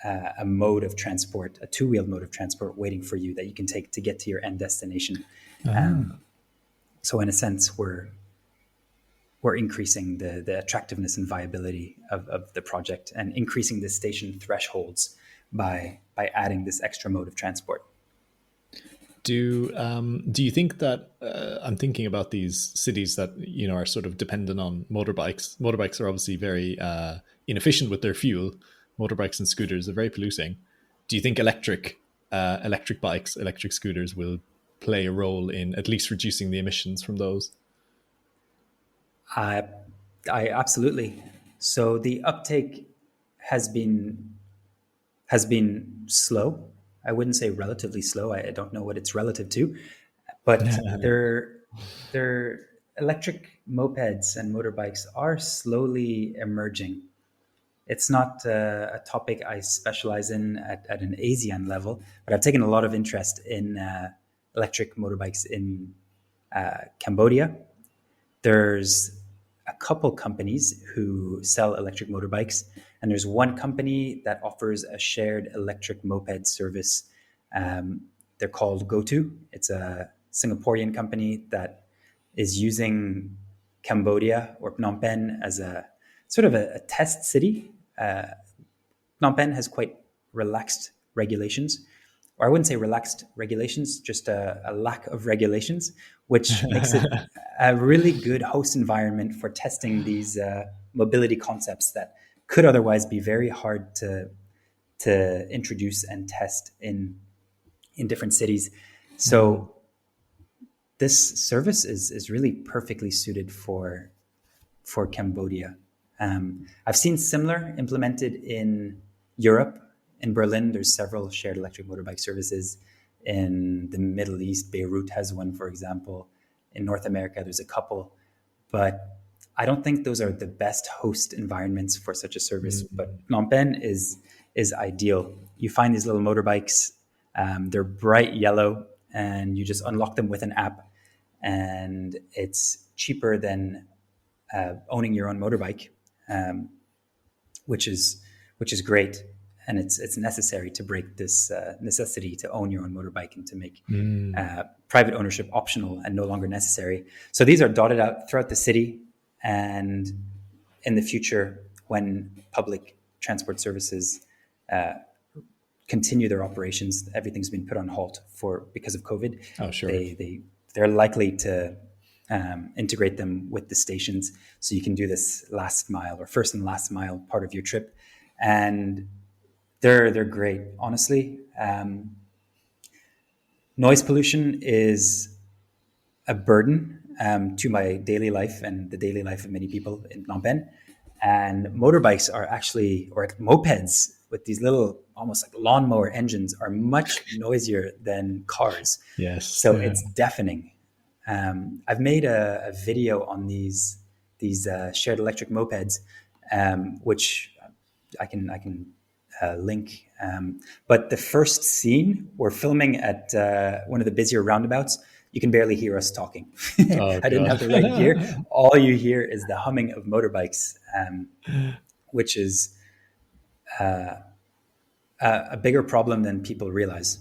a mode of transport, a two-wheeled mode of transport waiting for you that you can take to get to your end destination. So in a sense, we're increasing the attractiveness and viability of the project and increasing the station thresholds by adding this extra mode of transport. Do you think that I'm thinking about these cities that are sort of dependent on motorbikes? Motorbikes are obviously very inefficient with their fuel. Motorbikes and scooters are very polluting. Do you think electric bikes, electric scooters will play a role in at least reducing the emissions from those? I absolutely. So the uptake has been slow. I wouldn't say relatively slow. I don't know what it's relative to, but their electric mopeds and motorbikes are slowly emerging. It's not a topic I specialize in at an ASEAN level, but I've taken a lot of interest in electric motorbikes in Cambodia. There's a couple companies who sell electric motorbikes, and there's one company that offers a shared electric moped service. They're called GoTo. It's a Singaporean company that is using Cambodia or Phnom Penh as a sort of a test city. Phnom Penh has quite relaxed regulations, or I wouldn't say relaxed regulations, just a lack of regulations, which makes it a really good host environment for testing these mobility concepts that could otherwise be very hard to introduce and test in different cities. So this service is really perfectly suited for Cambodia. I've seen similar implemented in Europe. In Berlin, there's several shared electric motorbike services. In the Middle East, Beirut has one, for example. In North America, there's a couple. But I don't think those are the best host environments for such a service. But Phnom Penh is ideal. You find these little motorbikes. They're bright yellow, and you just unlock them with an app. And it's cheaper than owning your own motorbike, which is great. And it's necessary to break this necessity to own your own motorbike and to make private ownership optional and no longer necessary. So these are dotted out throughout the city. And in the future, when public transport services continue their operations, everything's been put on halt because of COVID. Oh, sure. They're likely to integrate them with the stations, so you can do this last mile or first and last mile part of your trip. And they're great, honestly. Noise pollution is a burden to my daily life and the daily life of many people in Phnom Penh. And motorbikes are actually, or mopeds with these little, almost like lawnmower engines, are much noisier than cars. Yes. So it's deafening. I've made a video on these shared electric mopeds, which I can link. But the first scene, we're filming at one of the busier roundabouts. You can barely hear us talking. I didn't have the right gear. All you hear is the humming of motorbikes, which is a bigger problem than people realize.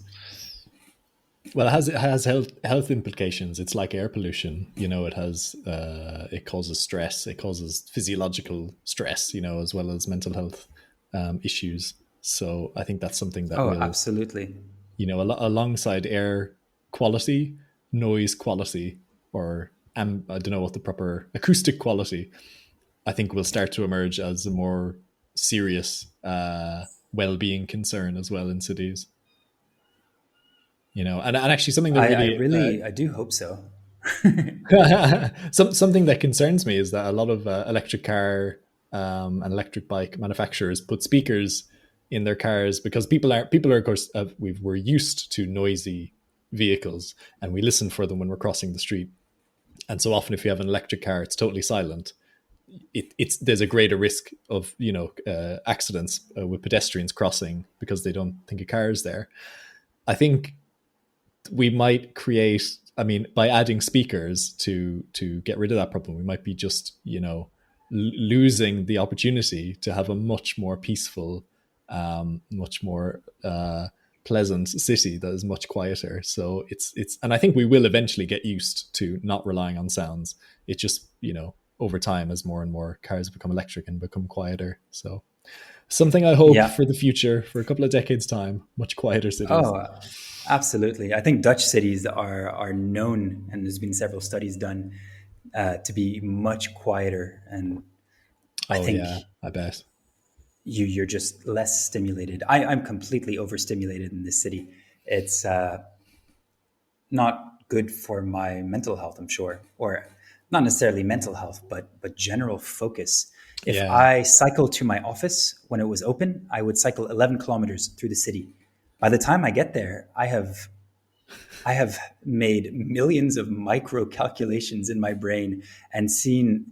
Well, it has health implications. It's like air pollution. It causes stress. It causes physiological stress. As well as mental health issues. So I think that's something that will, absolutely. Alongside air quality, noise quality, or I don't know what the proper acoustic quality, I think will start to emerge as a more serious well-being concern as well in cities. And actually something that I really really, I do hope so. something that concerns me is that a lot of electric car and electric bike manufacturers put speakers in their cars because people are of course we're used to noisy vehicles, and we listen for them when we're crossing the street. And so often, if you have an electric car, it's totally silent. It's there's a greater risk of accidents with pedestrians crossing because they don't think a car is there. I think we might create, I mean, by adding speakers to get rid of that problem, we might be just losing the opportunity to have a much more peaceful, much more pleasant city that is much quieter. So it's and I think we will eventually get used to not relying on sounds. It just over time, as more and more cars become electric and become quieter. So something I hope Yeah. for the future, for a couple of decades time, much quieter cities. Oh, absolutely. I think Dutch cities are known, and there's been several studies done to be much quieter. And I Oh think yeah, I bet. you're just less stimulated. I'm completely overstimulated in this city. It's not good for my mental health, I'm sure, or not necessarily mental health, but general focus. If Yeah. I cycle to my office when it was open, I would cycle 11 kilometers through the city. By the time I get there, I have made millions of micro calculations in my brain and seen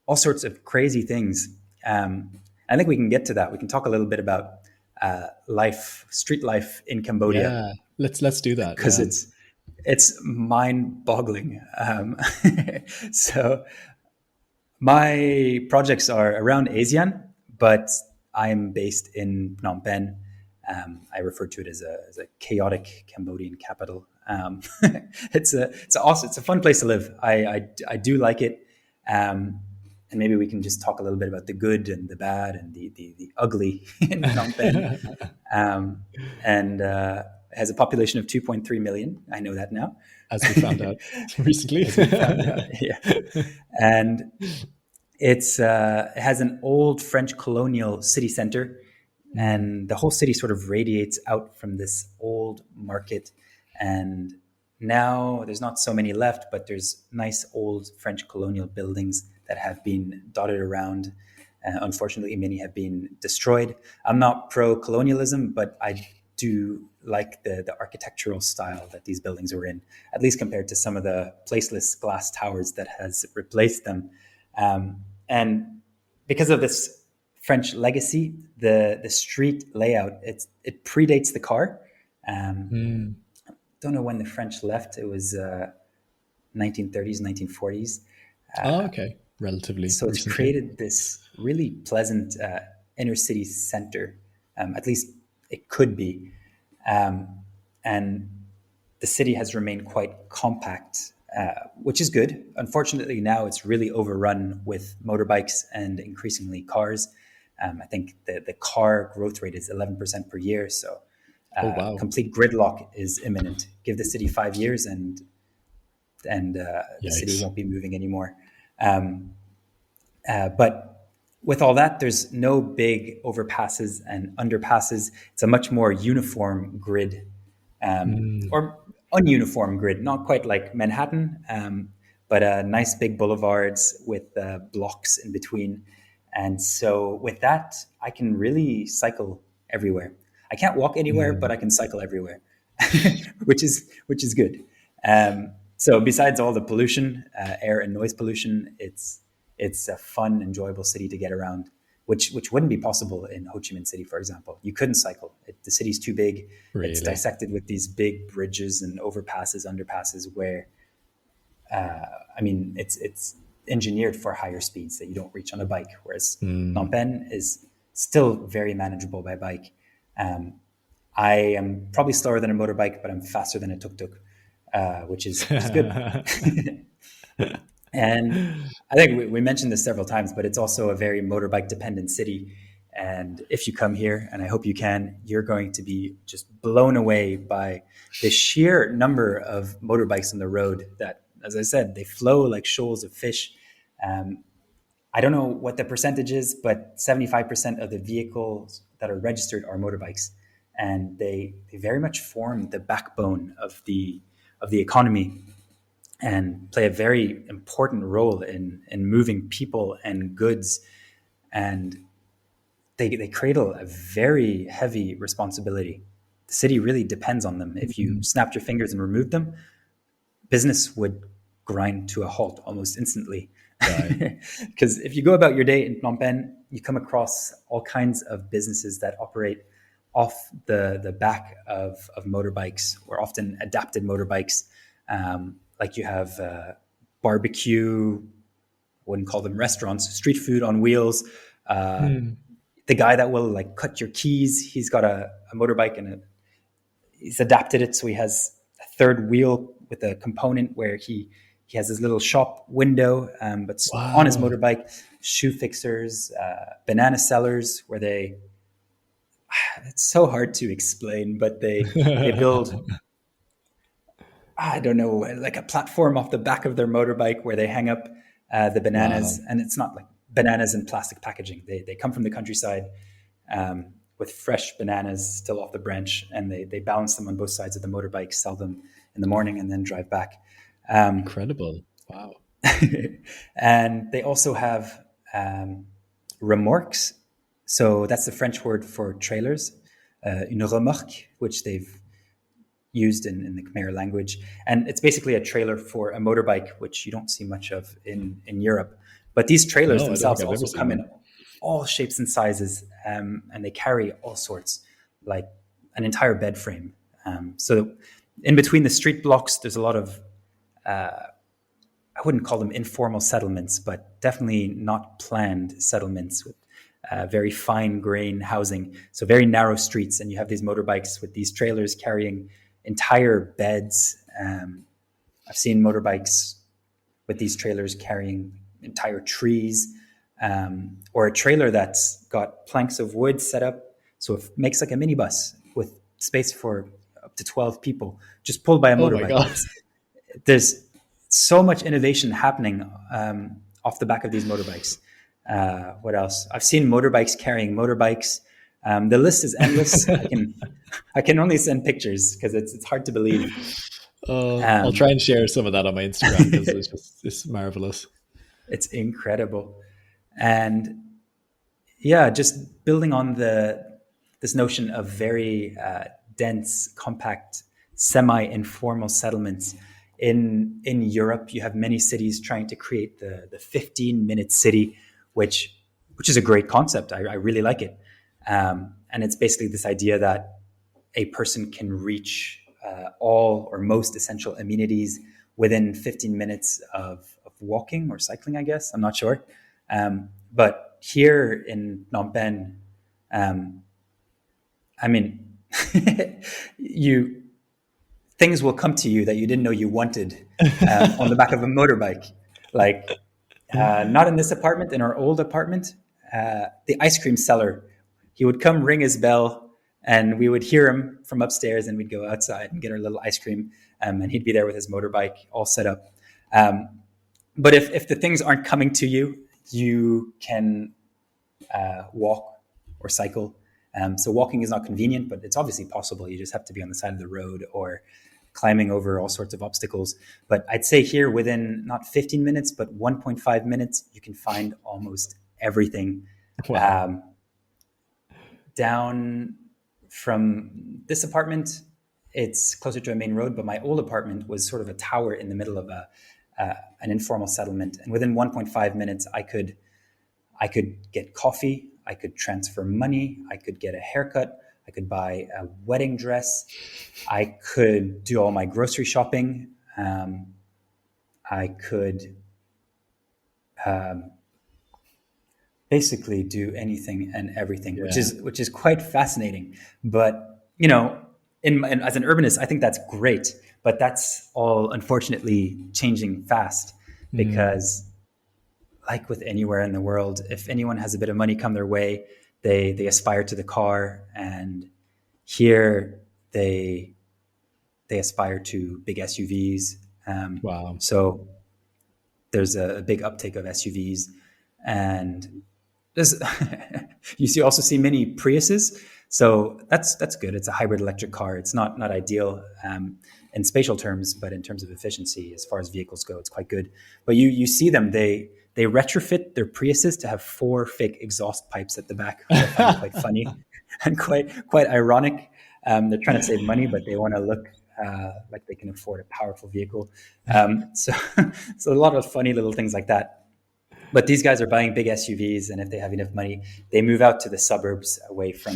all sorts of crazy things. I think we can get to that. We can talk a little bit about street life in Cambodia, Yeah. Let's do that. because Yeah. it's mind-boggling. So my projects are around ASEAN, but I'm based in Phnom Penh. I refer to it as a chaotic Cambodian capital. It's awesome. It's a fun place to live. I do like it. And maybe we can just talk a little bit about the good and the bad and the ugly in Phnom Penh. And it has a population of 2.3 million. I know that now. As we found out recently. As we found out, yeah. And it has an old French colonial city center, and the whole city sort of radiates out from this old market. And now there's not so many left, but there's nice old French colonial buildings that have been dotted around. Unfortunately, many have been destroyed. I'm not pro-colonialism, but I do like the architectural style that these buildings were in, at least compared to some of the placeless glass towers that has replaced them. And because of this French legacy, the street layout, it predates the car. Don't know when the French left. It was 1930s, 1940s. Oh, okay. Relatively So it's recently. created this really pleasant inner city center. At least it could be. And the city has remained quite compact, which is good. Unfortunately, now it's really overrun with motorbikes and increasingly cars. I think the car growth rate is 11% per year. So Oh wow. complete gridlock is imminent. Give the city 5 years and the city Yikes. won't be moving anymore. But with all that, there's no big overpasses and underpasses. It's a much more uniform grid, or ununiform grid, not quite like Manhattan, but nice big boulevards with blocks in between. And so with that, I can really cycle everywhere. I can't walk anywhere, but I can cycle everywhere, which is good. So besides all the pollution, air and noise pollution, it's a fun, enjoyable city to get around, which wouldn't be possible in Ho Chi Minh City, for example. You couldn't cycle. The city's too big. It's Really? dissected with these big bridges and overpasses, underpasses, where it's engineered for higher speeds that you don't reach on a bike. Whereas Phnom Penh is still very manageable by bike. I am probably slower than a motorbike, but I'm faster than a tuk-tuk, which is good. And I think we mentioned this several times, but it's also a very motorbike dependent city. And if you come here, and I hope you can, you're going to be just blown away by the sheer number of motorbikes on the road that, as I said, they flow like shoals of fish. I don't know what the percentage is, but 75% of the vehicles that are registered are motorbikes. And they very much form the backbone of the economy and play a very important role in moving people and goods. And they cradle a very heavy responsibility. The city really depends on them. If you snapped your fingers and removed them, business would grind to a halt almost instantly. Because if you go about your day in Phnom Penh, you come across all kinds of businesses that operate off the back of motorbikes, or often adapted motorbikes. Like you have barbecue, wouldn't call them restaurants, street food on wheels. The guy that will like cut your keys, he's got a motorbike and he's adapted it so he has a third wheel with a component where he has his little shop window, but on his motorbike, shoe fixers, banana sellers, where it's so hard to explain, but they build, I don't know, like a platform off the back of their motorbike where they hang up the bananas. And it's not like bananas in plastic packaging. They come from the countryside with fresh bananas still off the branch, and they balance them on both sides of the motorbike, sell them in the morning, and then drive back. Incredible. Wow. And they also have remorques. So that's the French word for trailers, une remorque, which they've used in the Khmer language. And it's basically a trailer for a motorbike, which you don't see much of in Europe. But these trailers themselves also come in all shapes and sizes, and they carry all sorts, like an entire bed frame. So in between the street blocks, there's a lot of I wouldn't call them informal settlements, but definitely not planned settlements with very fine grain housing. So very narrow streets, and you have these motorbikes with these trailers carrying entire beds. I've seen motorbikes with these trailers carrying entire trees, or a trailer that's got planks of wood set up. So it makes like a minibus with space for up to 12 people, just pulled by a motorbike. There's so much innovation happening off the back of these motorbikes. What else? I've seen motorbikes carrying motorbikes. The list is endless. I can only send pictures because it's hard to believe. I'll try and share some of that on my Instagram because it's marvelous. It's incredible. And yeah, just building on this notion of very dense, compact, semi-informal settlements. In Europe, you have many cities trying to create the 15-minute city, which is a great concept. I really like it. And it's basically this idea that a person can reach all or most essential amenities within 15 minutes of walking or cycling, I guess. I'm not sure. But here in Phnom Penh, I mean, things will come to you that you didn't know you wanted on the back of a motorbike. Like, not in this apartment, in our old apartment, the ice cream seller, he would come ring his bell and we would hear him from upstairs and we'd go outside and get our little ice cream. And he'd be there with his motorbike all set up. But if the things aren't coming to you, you can walk or cycle. So walking is not convenient, but it's obviously possible. You just have to be on the side of the road or climbing over all sorts of obstacles. But I'd say here within not 15 minutes, but 1.5 minutes, you can find almost everything. Wow. Down from this apartment, it's closer to a main road, but my old apartment was sort of a tower in the middle of an informal settlement. And within 1.5 minutes, I could get coffee, I could transfer money, I could get a haircut, I could buy a wedding dress, I could do all my grocery shopping, I could basically do anything and everything, which is quite fascinating. But as an urbanist, I think that's great. But that's all unfortunately changing fast because, like with anywhere in the world, if anyone has a bit of money come their way, they aspire to the car, and here they aspire to big SUVs. Wow. So there's a big uptake of SUVs, and there's also see many Priuses. So that's good. It's a hybrid electric car. It's not ideal in spatial terms, but in terms of efficiency, as far as vehicles go, it's quite good. But you see them. They retrofit their Priuses to have 4 fake exhaust pipes at the back, which I find quite funny and quite ironic. They're trying to save money, but they want to look like they can afford a powerful vehicle. So a lot of funny little things like that. But these guys are buying big SUVs, and if they have enough money, they move out to the suburbs away from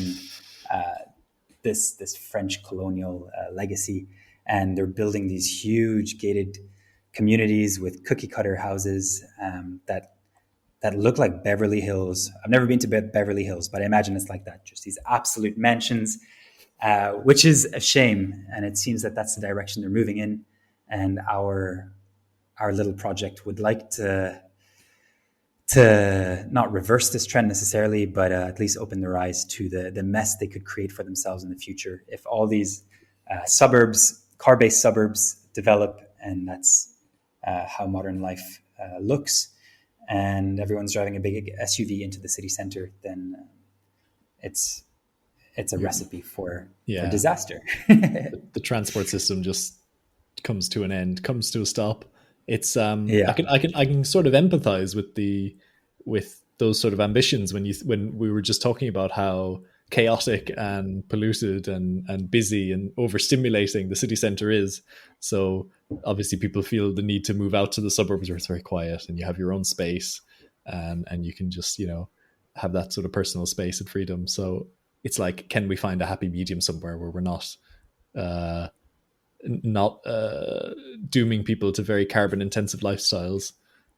this French colonial legacy, and they're building these huge gated communities with cookie cutter houses that look like Beverly Hills. I've never been to Beverly Hills, but I imagine it's like that. Just these absolute mansions, which is a shame. And it seems that that's the direction they're moving in. And our little project would like to not reverse this trend necessarily, but at least open their eyes to the mess they could create for themselves in the future if all these suburbs, car-based suburbs, develop, and that's how modern life looks. And everyone's driving a big SUV into the city center, then it's a recipe for disaster. The transport system just comes to an end, comes to a stop. It's I can sort of empathize with those sort of ambitions when we were just talking about how chaotic and polluted and busy and overstimulating the city center is. So obviously people feel the need to move out to the suburbs where it's very quiet and you have your own space, and you can just, have that sort of personal space and freedom. So it's like, can we find a happy medium somewhere where we're not dooming people to very carbon intensive lifestyles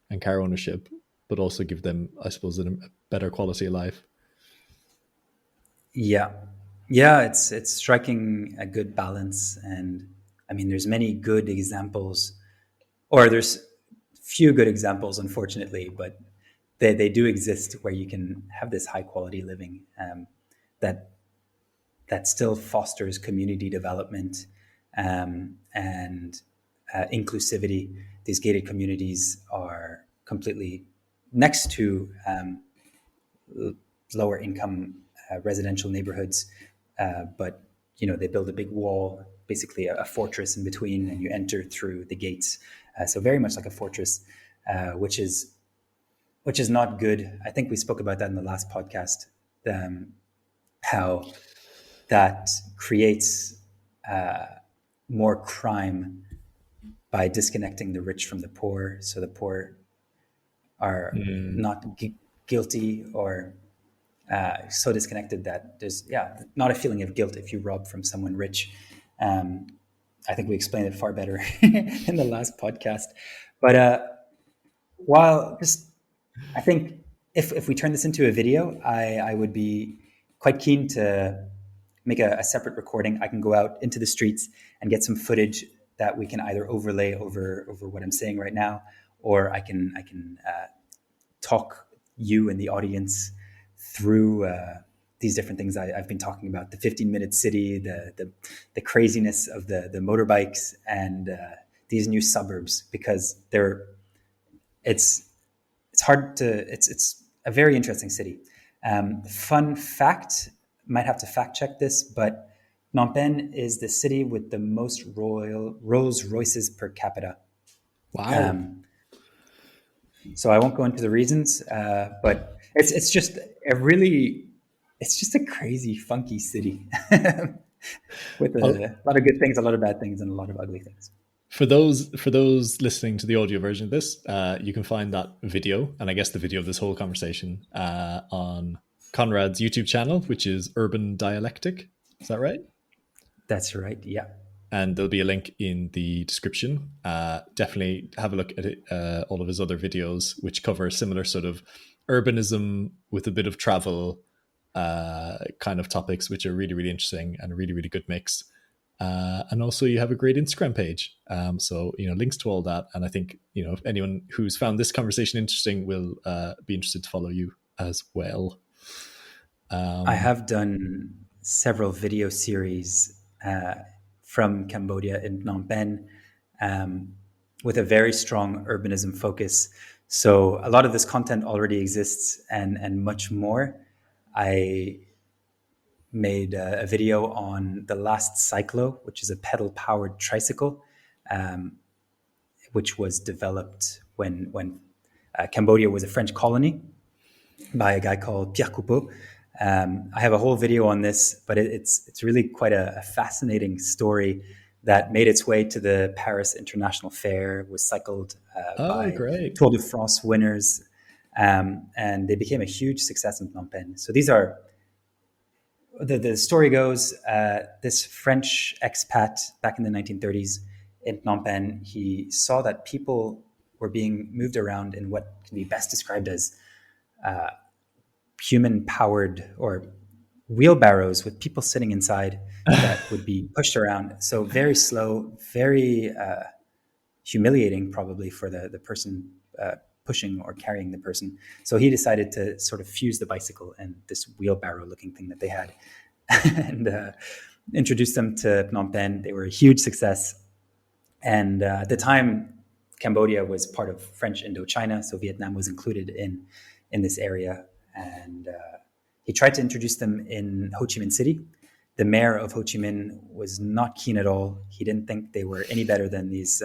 and car ownership, but also give them, I suppose, a better quality of life. Yeah, it's striking a good balance, and I mean, there's many good examples, or there's few good examples, unfortunately, but they do exist where you can have this high quality living that still fosters community development and inclusivity. These gated communities are completely next to lower income residential neighborhoods, but they build a big wall, basically a fortress in between, and you enter through the gates. So very much like a fortress, which is not good. I think we spoke about that in the last podcast, how that creates more crime by disconnecting the rich from the poor. So the poor are not guilty or so disconnected that there's not a feeling of guilt if you rob from someone rich. I think we explained it far better in the last podcast. But while just, I think if we turn this into a video, I would be quite keen to make a separate recording. I can go out into the streets and get some footage that we can either overlay over what I'm saying right now, or I can talk you and the audience through these different things I've been talking about: the 15-minute city, the craziness of the motorbikes, and these new suburbs, because it's a very interesting city. Fun fact, might have to fact check this, but Phnom Penh is the city with the most Rolls Royces per capita. Wow. So I won't go into the reasons, but it's just a crazy, funky city with a lot of good things, a lot of bad things, and a lot of ugly things. For those listening to the audio version of this, you can find that video, and I guess the video of this whole conversation, on Conrad's YouTube channel, which is Urban Dialectic. Is that right? That's right, yeah. And there'll be a link in the description. Definitely have a look at it, all of his other videos, which cover similar sort of urbanism with a bit of travel kind of topics, which are really, really interesting and a really, really good mix. And also you have a great Instagram page. So, links to all that. And I think, if anyone who's found this conversation interesting will be interested to follow you as well. I have done several video series from Cambodia in Phnom Penh um, with a very strong urbanism focus. So a lot of this content already exists and much more. I made a video on the last cyclo, which is a pedal-powered tricycle, um, which was developed when Cambodia was a French colony by a guy called Pierre Coupeau. I have a whole video on this, but it's really quite a fascinating story that made its way to the Paris International Fair, was cycled Oh, by great. Tour de France winners, and they became a huge success in Phnom Penh. So these are, the story goes, this French expat back in the 1930s in Phnom Penh, he saw that people were being moved around in what can be best described as human-powered or wheelbarrows with people sitting inside that would be pushed around. So very slow, very humiliating probably for the person pushing or carrying the person. So he decided to sort of fuse the bicycle and this wheelbarrow-looking thing that they had and introduced them to Phnom Penh. They were a huge success. And at the time, Cambodia was part of French Indochina, so Vietnam was included in this area. And he tried to introduce them in Ho Chi Minh City. The mayor of Ho Chi Minh was not keen at all. He didn't think they were any better than these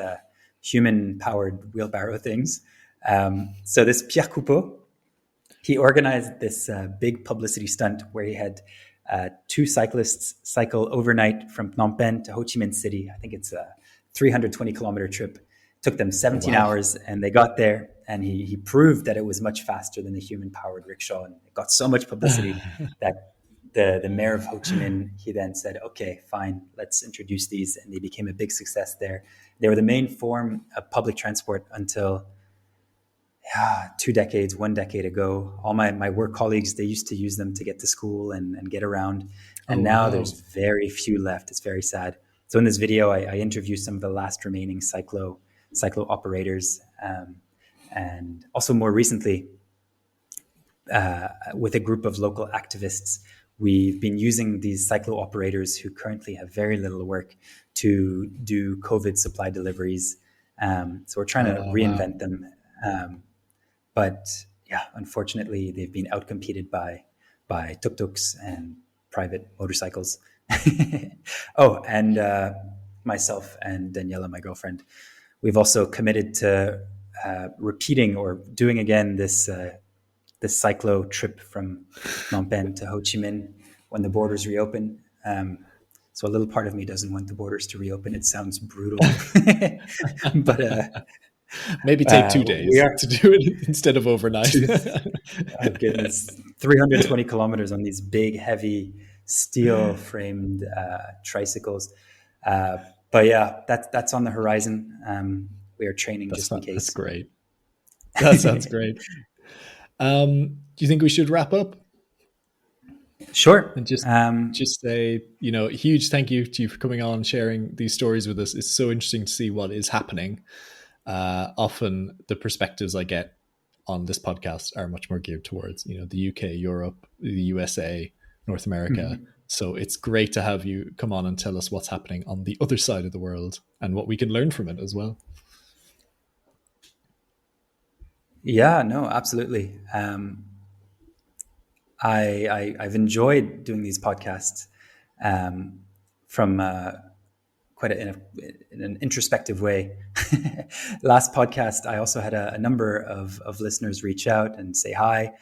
human-powered wheelbarrow things. So this Pierre Coupeau, he organized this big publicity stunt where he had two cyclists cycle overnight from Phnom Penh to Ho Chi Minh City. I think it's a 320-kilometer trip. Took them 17 hours, and they got there, and he proved that it was much faster than the human-powered rickshaw, and it got so much publicity that the mayor of Ho Chi Minh, he then said, okay, fine, let's introduce these, and they became a big success there. They were the main form of public transport until 1 decade ago. All my work colleagues, they used to use them to get to school and get around, and now there's very few left. It's very sad. So in this video, I interview some of the last remaining cyclo operators, and also more recently, with a group of local activists, we've been using these cyclo operators who currently have very little work to do COVID supply deliveries. So we're trying to reinvent them. But yeah, unfortunately, they've been outcompeted by tuk-tuks and private motorcycles. And myself and Daniela, my girlfriend, we've also committed to repeating or doing again this cyclo trip from Phnom Penh to Ho Chi Minh when the borders reopen. So a little part of me doesn't want the borders to reopen. It sounds brutal, but maybe take 2 days to do it instead of overnight. Oh goodness, 320 kilometers on these big, heavy, steel-framed tricycles. But yeah, that's on the horizon. We are training just in case. That's great. That sounds great. Do you think we should wrap up? Sure. And just say, huge thank you to you for coming on and sharing these stories with us. It's so interesting to see what is happening. Often the perspectives I get on this podcast are much more geared towards, the UK, Europe, the USA, North America. Mm-hmm. So it's great to have you come on and tell us what's happening on the other side of the world and what we can learn from it as well. Yeah, no, absolutely. I've enjoyed doing these podcasts from quite in an introspective way. Last podcast, I also had a number of listeners reach out and say hi,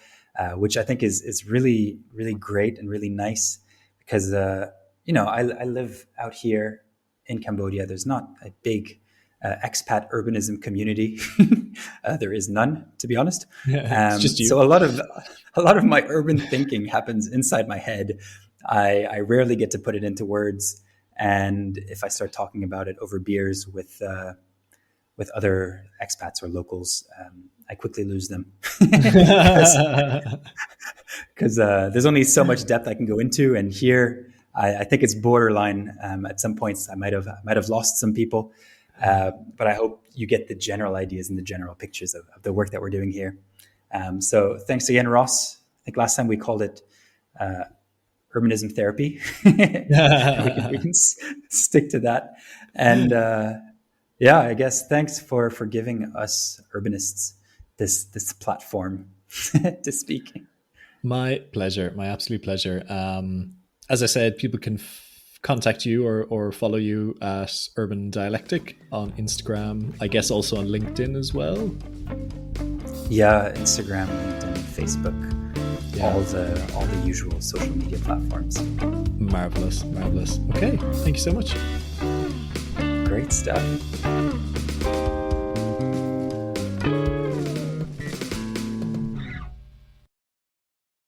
which I think is really, really great and really nice because, I live out here in Cambodia. There's not a big expat urbanism community. There is none, to be honest. It's just you. So a lot of my urban thinking happens inside my head. I rarely get to put it into words. And if I start talking about it over beers with other expats or locals, I quickly lose them because there's only so much depth I can go into. And here, I think it's borderline. At some points, I might have lost some people, but I hope you get the general ideas and the general pictures of the work that we're doing here. So thanks again, Ross. I think last time we called it urbanism therapy. We can stick to that. And yeah, I guess thanks for giving us urbanists this platform to speak. My pleasure, my absolute pleasure. As I said, people can contact you or follow you at Urban Dialectic on Instagram, I guess also on LinkedIn as well. Yeah, Instagram, LinkedIn, Facebook, all the usual social media platforms. Marvelous. Okay, thank you so much. Great stuff.